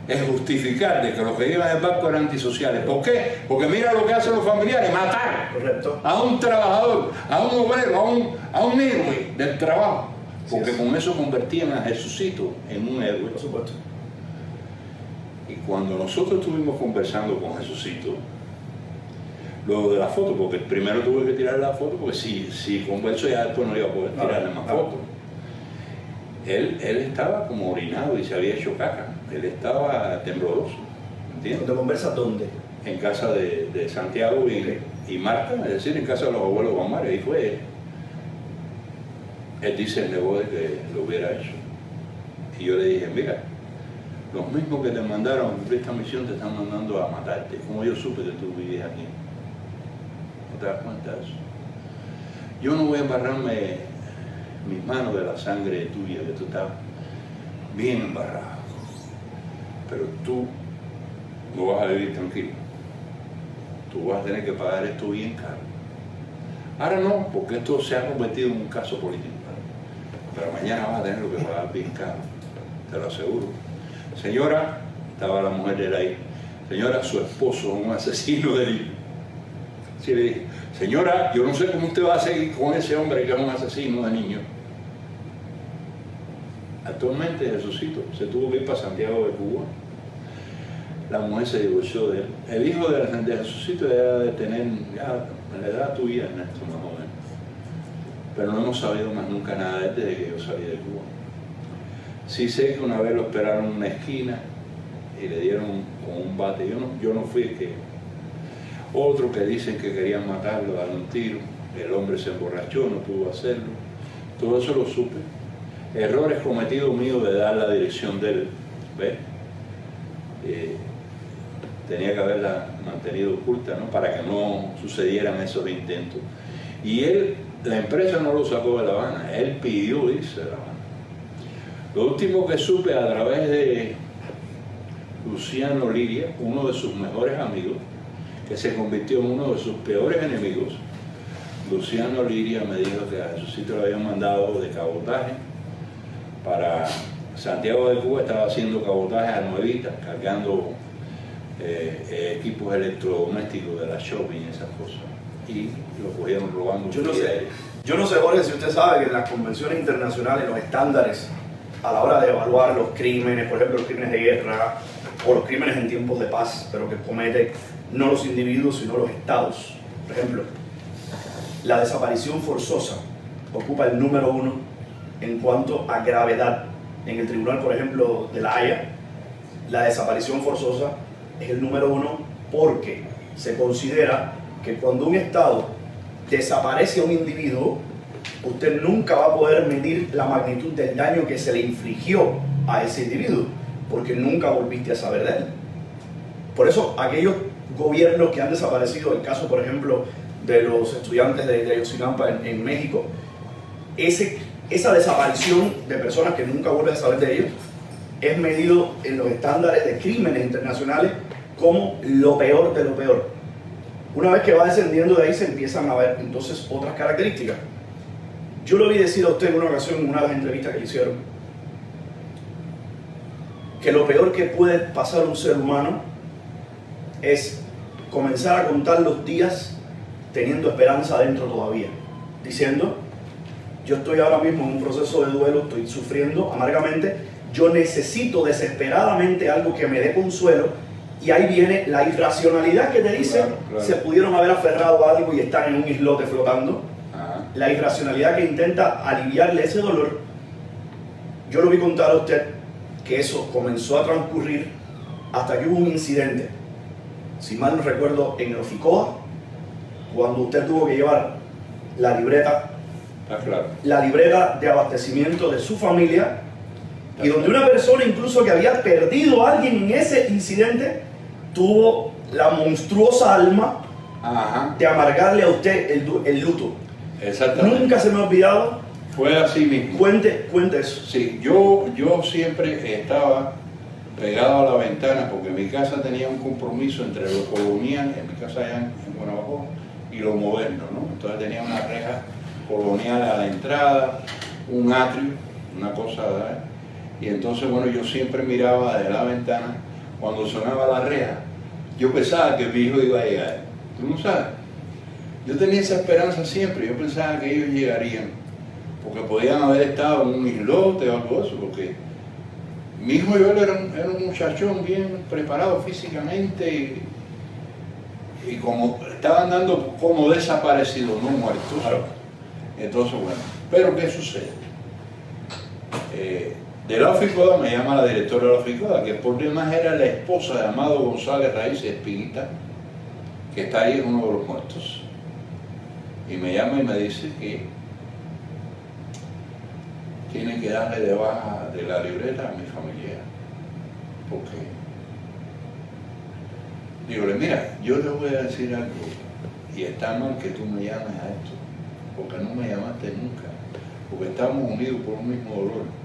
es justificar de que los que llevan el barco eran antisociales. ¿Por qué? Porque mira lo que hacen los familiares, matar Correcto. a un trabajador, a un obrero, a un héroe del trabajo. Porque con eso convertían a Jesucito en un héroe. Por supuesto. Y cuando nosotros estuvimos conversando con Jesucito, luego de la foto, porque primero tuve que tirar la foto, porque si converso ya después no iba a poder tirarle más fotos. Él estaba como orinado y se había hecho caca. Él estaba tembloroso. ¿Entiendes? ¿Te conversas dónde? En casa de Santiago y Marta, es decir, en casa de los abuelos Juan Mario. Ahí fue él. Él dice el negocio de que lo hubiera hecho. Y yo le dije, mira, los mismos que te mandaron a cumplir esta misión te están mandando a matarte. Como yo supe que tú vivías aquí. ¿No te das cuenta de eso? Yo no voy a embarrarme mis manos de la sangre tuya, que tú estás bien embarrado. Pero tú no vas a vivir tranquilo. Tú vas a tener que pagar esto bien caro. Ahora no, porque esto se ha convertido en un caso político. Pero mañana vas a tener que pagar bien caro, te lo aseguro. Señora, estaba la mujer de él ahí. Señora, su esposo es un asesino de niños. Sí, le dije, señora, yo no sé cómo usted va a seguir con ese hombre que es un asesino de niños. Actualmente Jesucito se tuvo que ir para Santiago de Cuba. La mujer se divorció de él. El hijo de Jesucito era de tener ya la edad tuya, Ernesto, más o menos. Pero no hemos sabido más nunca nada de él desde que yo salí de Cuba. Sí sé que una vez lo esperaron en una esquina y le dieron con un bate. Yo no fui el que... Otro que dicen que querían matarlo, darle un tiro. El hombre se emborrachó, no pudo hacerlo. Todo eso lo supe. Errores cometidos míos de dar la dirección de él. ¿Ves? Tenía que haberla mantenido oculta, ¿no? Para que no sucedieran esos intentos. Y él, la empresa no lo sacó de La Habana, él pidió irse de La Habana. Lo último que supe a través de Luciano Liria, uno de sus mejores amigos, que se convirtió en uno de sus peores enemigos, Luciano Liria me dijo que a Jesucito le habían mandado de cabotaje para Santiago de Cuba, estaba haciendo cabotaje a Nuevita, cargando equipos electrodomésticos de la shopping y esas cosas. Y lo cogieron robando. Yo no sé, Jorge, si usted sabe que en las convenciones internacionales los estándares a la hora de evaluar los crímenes, por ejemplo, los crímenes de guerra o los crímenes en tiempos de paz, pero que cometen no los individuos, sino los estados. Por ejemplo, la desaparición forzosa ocupa el número 1 en cuanto a gravedad. En el tribunal, por ejemplo, de La Haya, la desaparición forzosa es el número 1 porque se considera que cuando un estado desaparece a un individuo, usted nunca va a poder medir la magnitud del daño que se le infligió a ese individuo, porque nunca volviste a saber de él. Por eso, aquellos gobiernos que han desaparecido, el caso, por ejemplo, de los estudiantes de Ayotzinapa en México, esa desaparición de personas que nunca vuelven a saber de ellos es medido en los estándares de crímenes internacionales como lo peor de lo peor. Una vez que va descendiendo de ahí, se empiezan a ver entonces otras características. Yo lo vi decir a usted en una ocasión, en una de las entrevistas que le hicieron, que lo peor que puede pasar a un ser humano es comenzar a contar los días teniendo esperanza adentro todavía, diciendo: yo estoy ahora mismo en un proceso de duelo, estoy sufriendo amargamente, yo necesito desesperadamente algo que me dé consuelo, y ahí viene la irracionalidad que te dice, claro. Se pudieron haber aferrado a algo y están en un islote flotando. La irracionalidad que intenta aliviarle ese dolor. Yo lo vi contar a usted que eso comenzó a transcurrir hasta que hubo un incidente, si mal no recuerdo, en el Oficoa, cuando usted tuvo que llevar la libreta, la libreta de abastecimiento de su familia, y donde una persona incluso que había perdido a alguien en ese incidente tuvo la monstruosa alma de amargarle a usted el luto. Exactamente. Nunca se me ha olvidado. Fue así mismo. Cuente eso. Sí, yo siempre estaba pegado a la ventana porque mi casa tenía un compromiso entre lo colonial, en mi casa allá en Guanabacoa, y lo moderno, ¿no? Entonces tenía una reja colonial a la entrada, un atrio, una cosa, ¿verdad? Y entonces, bueno, yo siempre miraba desde la ventana cuando sonaba la reja. Yo pensaba que mi hijo iba a llegar. ¿Tú no sabes? Yo tenía esa esperanza siempre. Yo pensaba que ellos llegarían, porque podían haber estado en un islote o algo así, porque mi hijo Joel era un muchachón bien preparado físicamente y como estaban dando como desaparecidos, no muertos. Claro. Entonces, bueno, pero ¿qué sucede? De la Oficoda me llama la directora de la Oficoda, que por demás era la esposa de Amado González Raíz Espiguita, que está ahí en uno de los muertos. Y me llama y me dice que tienen que darle de baja de la libreta a mi familia. Porque, dígole, mira, yo te voy a decir algo, y está mal que tú me llames a esto, porque no me llamaste nunca, porque estamos unidos por un mismo dolor.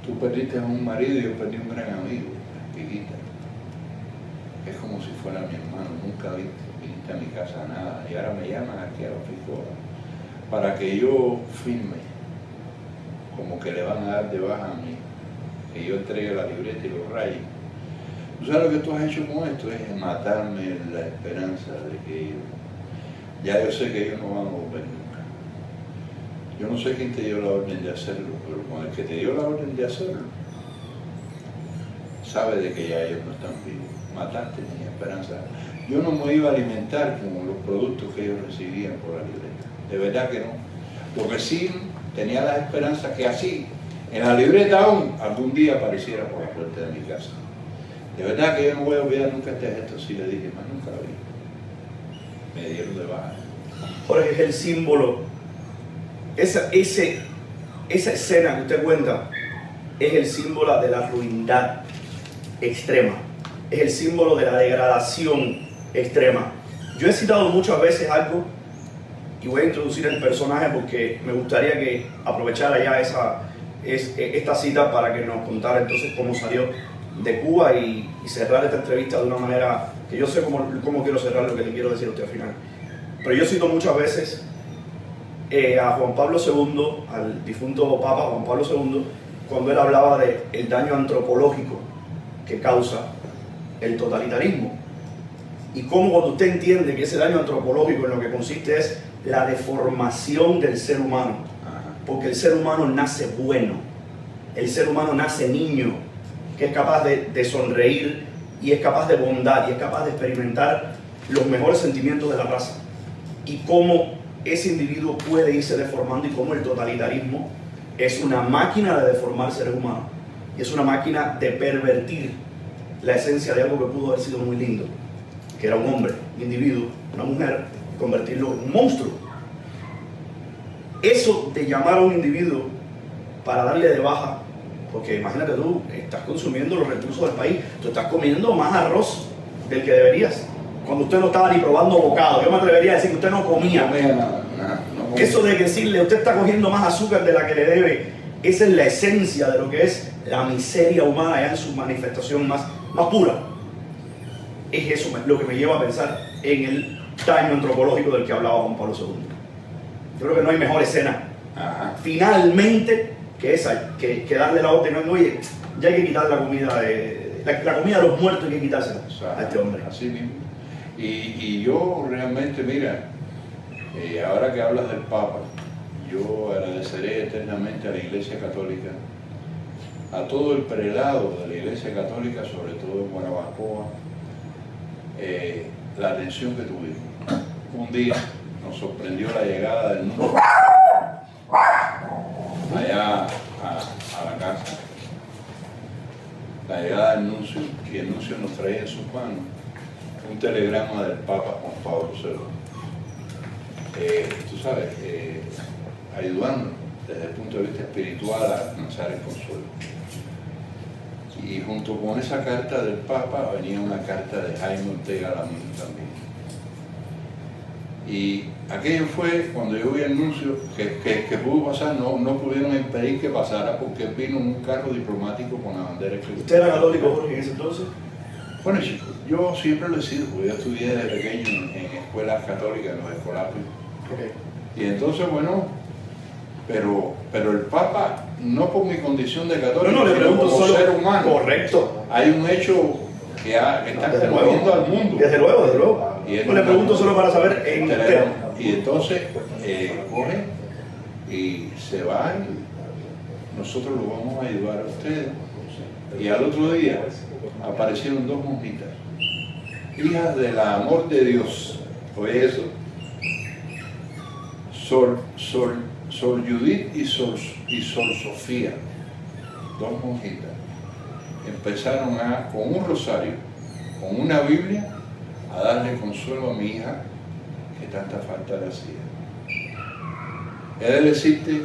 Tú perdiste a un marido y yo perdí un gran amigo, Espiguita. Es como si fuera mi hermano, nunca viniste a mi casa nada, y ahora me llaman aquí a la Oficoda para que yo firme, como que le van a dar de baja a mí, que yo entregue la libreta y los rayos. ¿Tú sabes lo que tú has hecho con esto? Es matarme la esperanza de que ellos, ya yo sé que ellos no van a volver nunca. Yo no sé quién te dio la orden de hacerlo, pero con el que te dio la orden de hacerlo, sabe de que ya ellos no están vivos. Mataste mi esperanza. Yo no me iba a alimentar con los productos que ellos recibían por la libreta. De verdad que no. Lo que sí tenía la esperanza que así, en la libreta aún, algún día apareciera por la puerta de mi casa. De verdad que yo no voy a olvidar nunca este gesto, sí le dije, más nunca lo vi. Me dieron de baja. Jorge, es el símbolo. Esa escena que usted cuenta es el símbolo de la ruindad extrema, es el símbolo de la degradación extrema. Yo he citado muchas veces algo, y voy a introducir el personaje porque me gustaría que aprovechara ya esta cita para que nos contara entonces cómo salió de Cuba y cerrar esta entrevista de una manera que yo sé cómo quiero cerrar lo que le quiero decir a usted al final. Pero yo cito muchas veces a Juan Pablo II, al difunto Papa Juan Pablo II, cuando él hablaba del daño antropológico que causa el totalitarismo. Y cómo cuando usted entiende que ese daño antropológico en lo que consiste es la deformación del ser humano, porque el ser humano nace bueno, el ser humano nace niño, que es capaz de sonreír y es capaz de bondad y es capaz de experimentar los mejores sentimientos de la raza. Y cómo ese individuo puede irse deformando y cómo el totalitarismo es una máquina de deformar seres humanos y es una máquina de pervertir la esencia de algo que pudo haber sido muy lindo, que era un hombre, un individuo, una mujer, convertirlo en un monstruo. Eso de llamar a un individuo para darle de baja, porque imagínate tú, estás consumiendo los recursos del país, tú estás comiendo más arroz del que deberías, cuando usted no estaba ni probando bocado. Yo me atrevería a decir que usted no comía. Eso de decirle, usted está cogiendo más azúcar de la que le debe, esa es la esencia de lo que es la miseria humana ya en su manifestación más pura. Es eso lo que me lleva a pensar en el daño antropológico del que hablaba Juan Pablo II. Yo creo que no hay mejor escena, finalmente, que esa, que darle la orden, no, oye, ya hay que quitar la comida la comida de los muertos, hay que quitársela a este hombre. Así mismo. Y yo realmente, mira, ahora que hablas del Papa, yo agradeceré eternamente a la Iglesia Católica, a todo el prelado de la Iglesia Católica, sobre todo en Guanabacoa, la atención que tuvimos. Un día nos sorprendió la llegada del nuncio allá a la casa, la llegada del nuncio, y el nuncio nos traía en sus manos un telegrama del Papa Juan Pablo II, tú sabes, ayudando desde el punto de vista espiritual a alcanzar el consuelo. Y junto con esa carta del Papa venía una carta de Jaime Ortega Lavín también. Y aquello fue cuando yo vi el anuncio que pudo pasar, no pudieron impedir que pasara porque vino un carro diplomático con la bandera cristiana. ¿Usted era católico, Jorge, en ese entonces? Bueno, chicos, yo siempre lo he sido, porque yo estudié desde pequeño en escuelas católicas, en los escolapios. Y entonces, bueno, pero el Papa, no por mi condición de católico, le pregunto como solo, ser humano. Correcto. Hay un hecho que está conmoviendo al mundo. Desde luego. Y le pregunto solo para saber en usted. Y entonces coge y se va y nosotros lo vamos a ayudar a ustedes. Y al otro día aparecieron dos monjitas, hijas del amor de Dios. Oye eso, Sor Judith y Sor Sofía, dos monjitas, empezaron con un rosario, con una Biblia, a darle consuelo a mi hija que tanta falta le hacía. He de decirte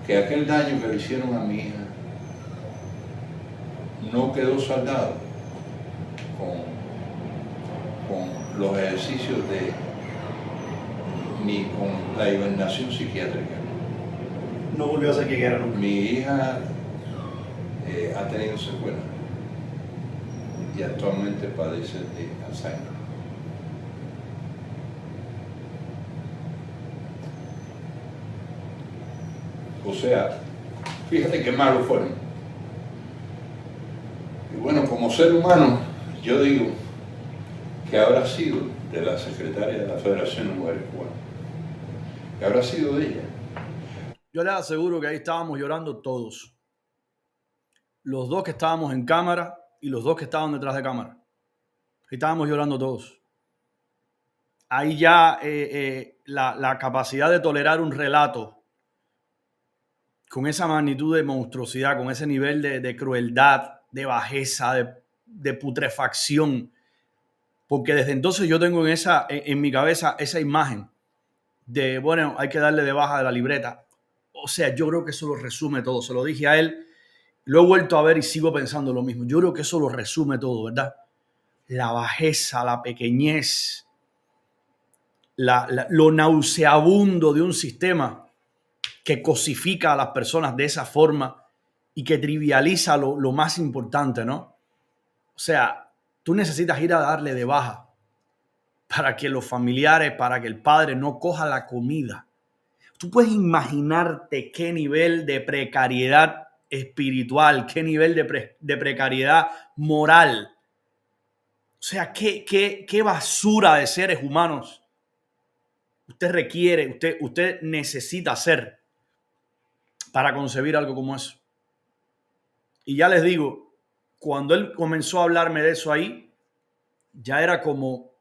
que aquel daño que le hicieron a mi hija no quedó saldado con los ejercicios ni con la hibernación psiquiátrica. No volvió a ser quien era nunca. Mi hija ha tenido secuelas y actualmente padece de Alzheimer. O sea, fíjate qué malos fueron. Y bueno, como ser humano, yo digo que habrá sido de la secretaria de la Federación de Mujeres Cubanas, que habrá sido de ella. Yo les aseguro que ahí estábamos llorando todos. Los dos que estábamos en cámara y los dos que estaban detrás de cámara. Ahí estábamos llorando todos. Ahí ya la capacidad de tolerar un relato con esa magnitud de monstruosidad, con ese nivel de crueldad, de bajeza, de putrefacción. Porque desde entonces yo tengo en mi cabeza esa imagen de, bueno, hay que darle de baja de la libreta. O sea, yo creo que eso lo resume todo. Se lo dije a él, lo he vuelto a ver y sigo pensando lo mismo. Yo creo que eso lo resume todo, ¿verdad? La bajeza, la pequeñez, lo nauseabundo de un sistema que cosifica a las personas de esa forma y que trivializa lo más importante, ¿no? O sea, tú necesitas ir a darle de baja para que los familiares, para que el padre no coja la comida. Tú puedes imaginarte qué nivel de precariedad espiritual, qué nivel de precariedad moral. O sea, qué basura de seres humanos usted requiere, usted necesita ser para concebir algo como eso. Y ya les digo, cuando él comenzó a hablarme de eso ahí, ya era como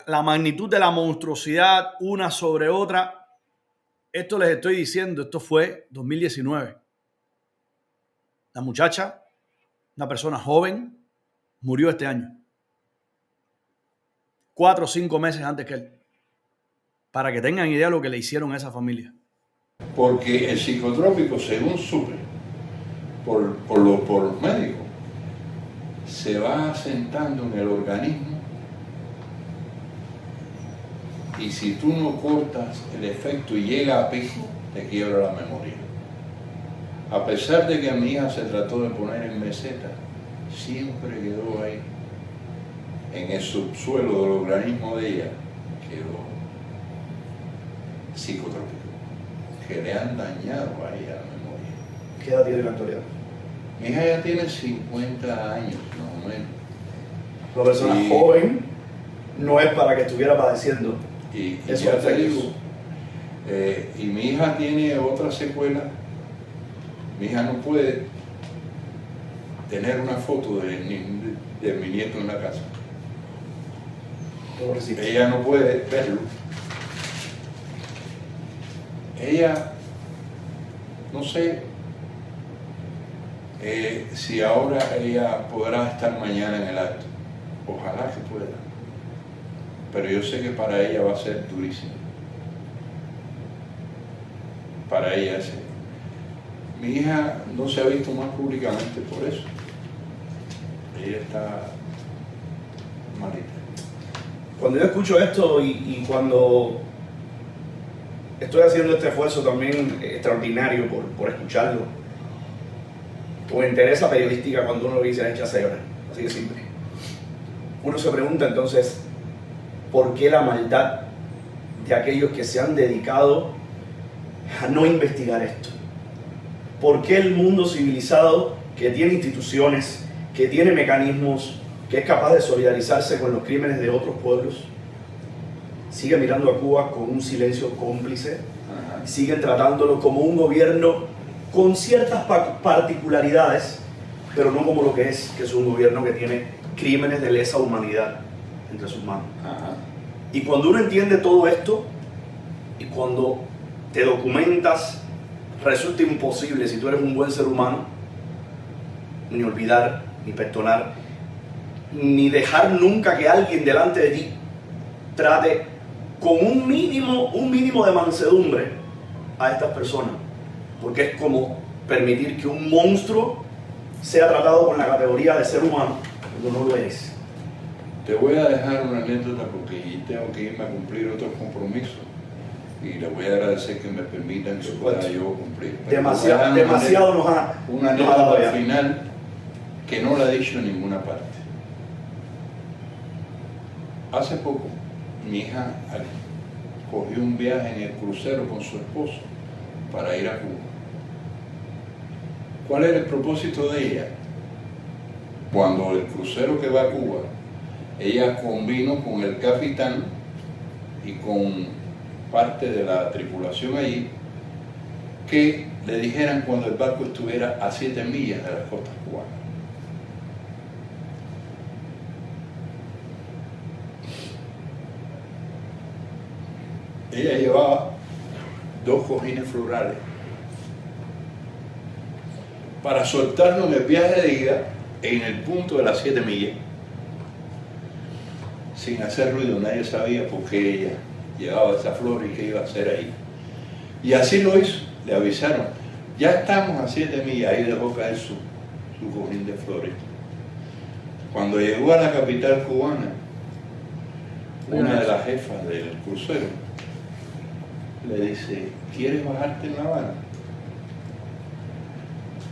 la magnitud de la monstruosidad una sobre otra. Esto les estoy diciendo, esto fue 2019. La muchacha, una persona joven, murió este año. 4 o 5 meses antes que él. Para que tengan idea de lo que le hicieron a esa familia. Porque el psicotrópico, según supe, por los médicos, se va asentando en el organismo y si tú no cortas el efecto y llega a pico, te quiebra la memoria. A pesar de que mi hija se trató de poner en meseta, siempre quedó ahí, en el subsuelo del organismo de ella, quedó psicotrópico, que le han dañado a ella la memoria. ¿Qué edad tiene en la actualidad? Mi hija ya tiene 50 años, más o menos. Una persona joven no es para que estuviera padeciendo. Y eso ya es te feliz. digo, y mi hija tiene otra secuela. Mi hija no puede tener una foto de mi nieto en la casa. Ella no puede verlo. Ella, no sé si ahora ella podrá estar mañana en el acto. Ojalá que pueda. Pero yo sé que para ella va a ser durísimo. Para ella es. Mi hija no se ha visto más públicamente por eso. Ella está malita. Cuando yo escucho esto y cuando estoy haciendo este esfuerzo también extraordinario por escucharlo, tu interés periodística cuando uno lo dice hecha cebra, así de simple. Uno se pregunta entonces, ¿por qué la maldad de aquellos que se han dedicado a no investigar esto? ¿Por qué el mundo civilizado, que tiene instituciones, que tiene mecanismos, que es capaz de solidarizarse con los crímenes de otros pueblos, sigue mirando a Cuba con un silencio cómplice? Siguen tratándolo como un gobierno con ciertas particularidades, pero no como lo que es un gobierno que tiene crímenes de lesa humanidad entre sus manos. Y cuando uno entiende todo esto, y cuando te documentas, resulta imposible, si tú eres un buen ser humano, ni olvidar, ni perdonar, ni dejar nunca que alguien delante de ti trate con un mínimo de mansedumbre a estas personas, porque es como permitir que un monstruo sea tratado con la categoría de ser humano cuando no lo eres. Te voy a dejar una anécdota porque tengo que irme a cumplir otros compromisos y le voy a agradecer que me permitan que pueda yo cumplir. Demasiado nos ha una anécdota al final que no la he dicho en ninguna parte. Hace poco mi hija cogió un viaje en el crucero con su esposo para ir a Cuba. ¿Cuál era el propósito de ella? Cuando el crucero que va a Cuba, ella convino con el capitán y con parte de la tripulación allí que le dijeran cuando el barco estuviera a 7 millas de las costas cubanas. Ella llevaba 2 cojines florales para soltarnos en el viaje de ida en el punto de las 7 millas sin hacer ruido. Nadie sabía por qué ella llevaba esa flor y qué iba a hacer ahí. Y así lo hizo. Le avisaron, ya estamos a 7 millas. Ahí dejó caer su cojín de flores. Cuando llegó a la capital cubana, una de las jefas del crucero le dice, ¿quieres bajarte en La Habana?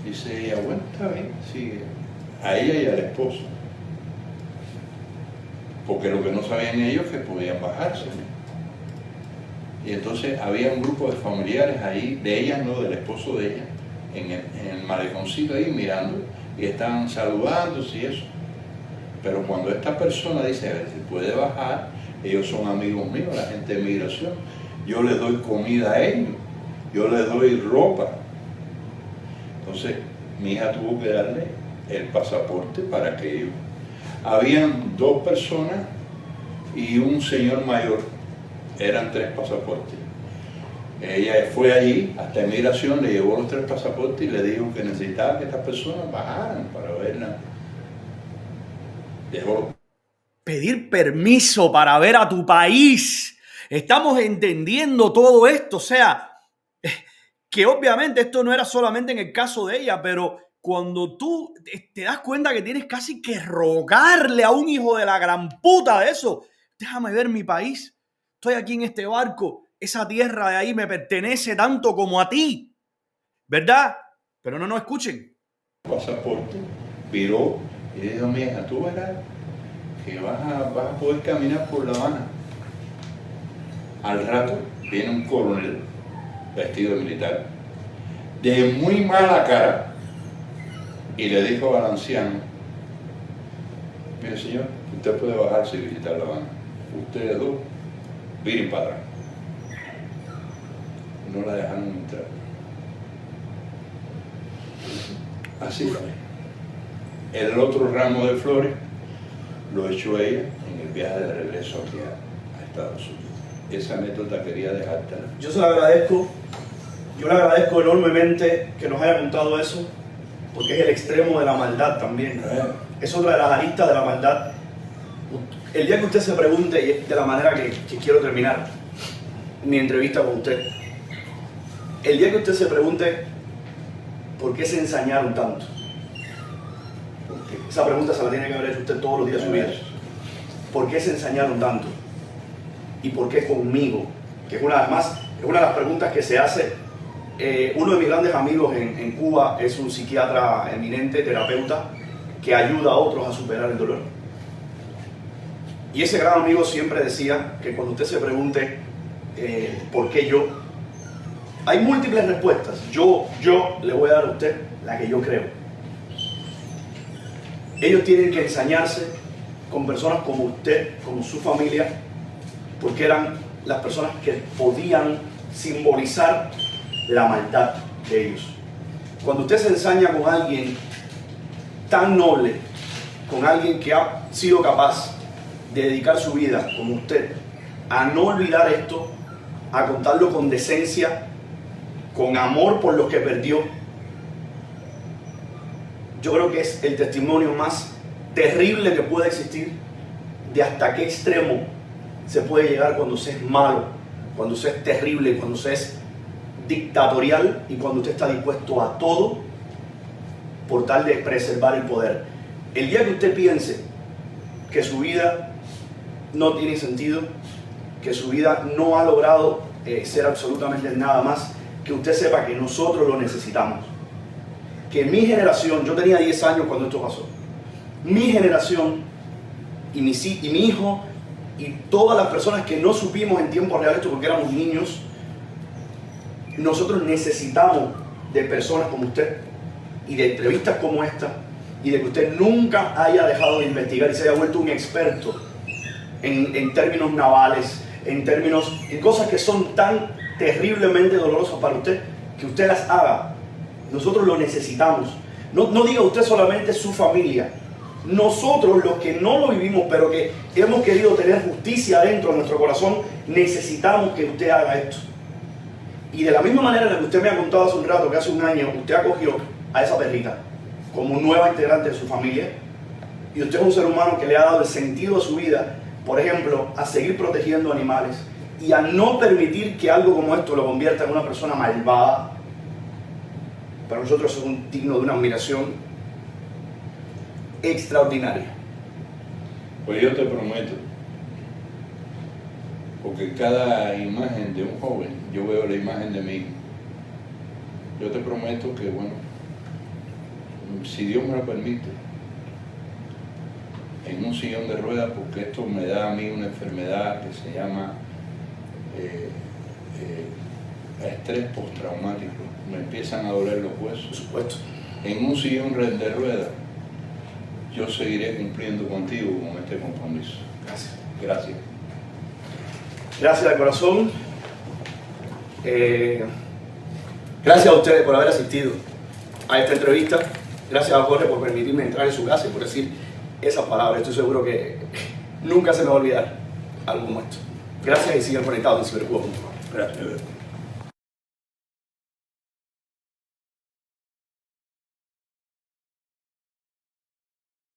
Dice ella, bueno, está bien, sigue. A ella y al esposo. Porque lo que no sabían ellos es que podían bajarse. Y entonces había un grupo de familiares ahí, de ella, no, del esposo de ella, en el maleconcito ahí mirando, y estaban saludándose y eso. Pero cuando esta persona dice, a ver, si puede bajar, ellos son amigos míos, la gente de migración, yo les doy comida a ellos, yo les doy ropa. Entonces, mi hija tuvo que darle el pasaporte para que ellos... Habían 2 personas y un señor mayor, eran 3 pasaportes. Ella fue allí hasta inmigración, le llevó los 3 pasaportes y le dijo que necesitaba que estas personas bajaran para verla. Dejó. Pedir permiso para ver a tu país. Estamos entendiendo todo esto. O sea, que obviamente esto no era solamente en el caso de ella, pero cuando tú te das cuenta que tienes casi que rogarle a un hijo de la gran puta de eso, déjame ver mi país. Estoy aquí en este barco. Esa tierra de ahí me pertenece tanto como a ti. ¿Verdad? Pero no nos escuchen. Pasaporte, viró y le dijo, mija, tú verás que vas a poder caminar por La Habana. Al rato viene un coronel vestido de militar, de muy mala cara, y le dijo al anciano, mire señor, usted puede bajarse y visitar La Habana. Ustedes 2, vienen para atrás. No la dejaron entrar. Así fue. El otro ramo de flores lo echó ella en el viaje de regreso aquí a Estados Unidos. Esa anécdota quería dejártela. Yo se lo agradezco. Yo le agradezco enormemente que nos haya contado eso, porque es el extremo de la maldad también. Es otra de las aristas de la maldad. El día que usted se pregunte, y es de la manera que quiero terminar mi entrevista con usted, el día que usted se pregunte por qué se ensañaron tanto, esa pregunta se la tiene que haber hecho usted todos los días de su vida. ¿Por qué se ensañaron tanto? ¿Y por qué conmigo? Que es una de las preguntas que se hace. Uno de mis grandes amigos en Cuba es un psiquiatra eminente, terapeuta, que ayuda a otros a superar el dolor. Y ese gran amigo siempre decía que cuando usted se pregunte ¿por qué yo? Hay múltiples respuestas. Yo le voy a dar a usted la que yo creo. Ellos tienen que ensañarse con personas como usted, como su familia, porque eran las personas que podían simbolizar la maldad de ellos. Cuando usted se ensaña con alguien tan noble, con alguien que ha sido capaz de dedicar su vida, como usted, a no olvidar esto, a contarlo con decencia, con amor por los que perdió, yo creo que es el testimonio más terrible que puede existir de hasta qué extremo se puede llegar cuando se es malo, cuando se es terrible, cuando se es dictatorial y cuando usted está dispuesto a todo por tal de preservar el poder. El día que usted piense que su vida no tiene sentido, que su vida no ha logrado ser absolutamente nada más, que usted sepa que nosotros lo necesitamos. Que mi generación, yo tenía 10 años cuando esto pasó, mi generación y mi hijo y todas las personas que no supimos en tiempo real esto porque éramos niños, nosotros necesitamos de personas como usted y de entrevistas como esta y de que usted nunca haya dejado de investigar y se haya vuelto un experto en términos navales, en cosas que son tan terriblemente dolorosas para usted, que usted las haga. Nosotros lo necesitamos. No diga usted solamente su familia. Nosotros, los que no lo vivimos, pero que hemos querido tener justicia dentro de nuestro corazón, necesitamos que usted haga esto. Y de la misma manera en la que usted me ha contado hace un rato, que hace un año, usted acogió a esa perrita como nueva integrante de su familia, y usted es un ser humano que le ha dado el sentido a su vida, por ejemplo, a seguir protegiendo animales y a no permitir que algo como esto lo convierta en una persona malvada. Para nosotros es un digno de una admiración extraordinaria. Pues yo te prometo, porque cada imagen de un joven, yo veo la imagen de mí. Yo te prometo que, bueno, si Dios me lo permite, en un sillón de ruedas, porque esto me da a mí una enfermedad que se llama estrés postraumático. Me empiezan a doler los huesos. Por supuesto. En un sillón de ruedas, yo seguiré cumpliendo contigo con este compromiso. Gracias. Gracias. Gracias de corazón. Gracias a ustedes por haber asistido a esta entrevista. Gracias a Jorge por permitirme entrar en su casa y por decir esas palabras. Estoy seguro que nunca se me va a olvidar algo como esto. Gracias y sigan conectados en Cibercuba.com. Gracias.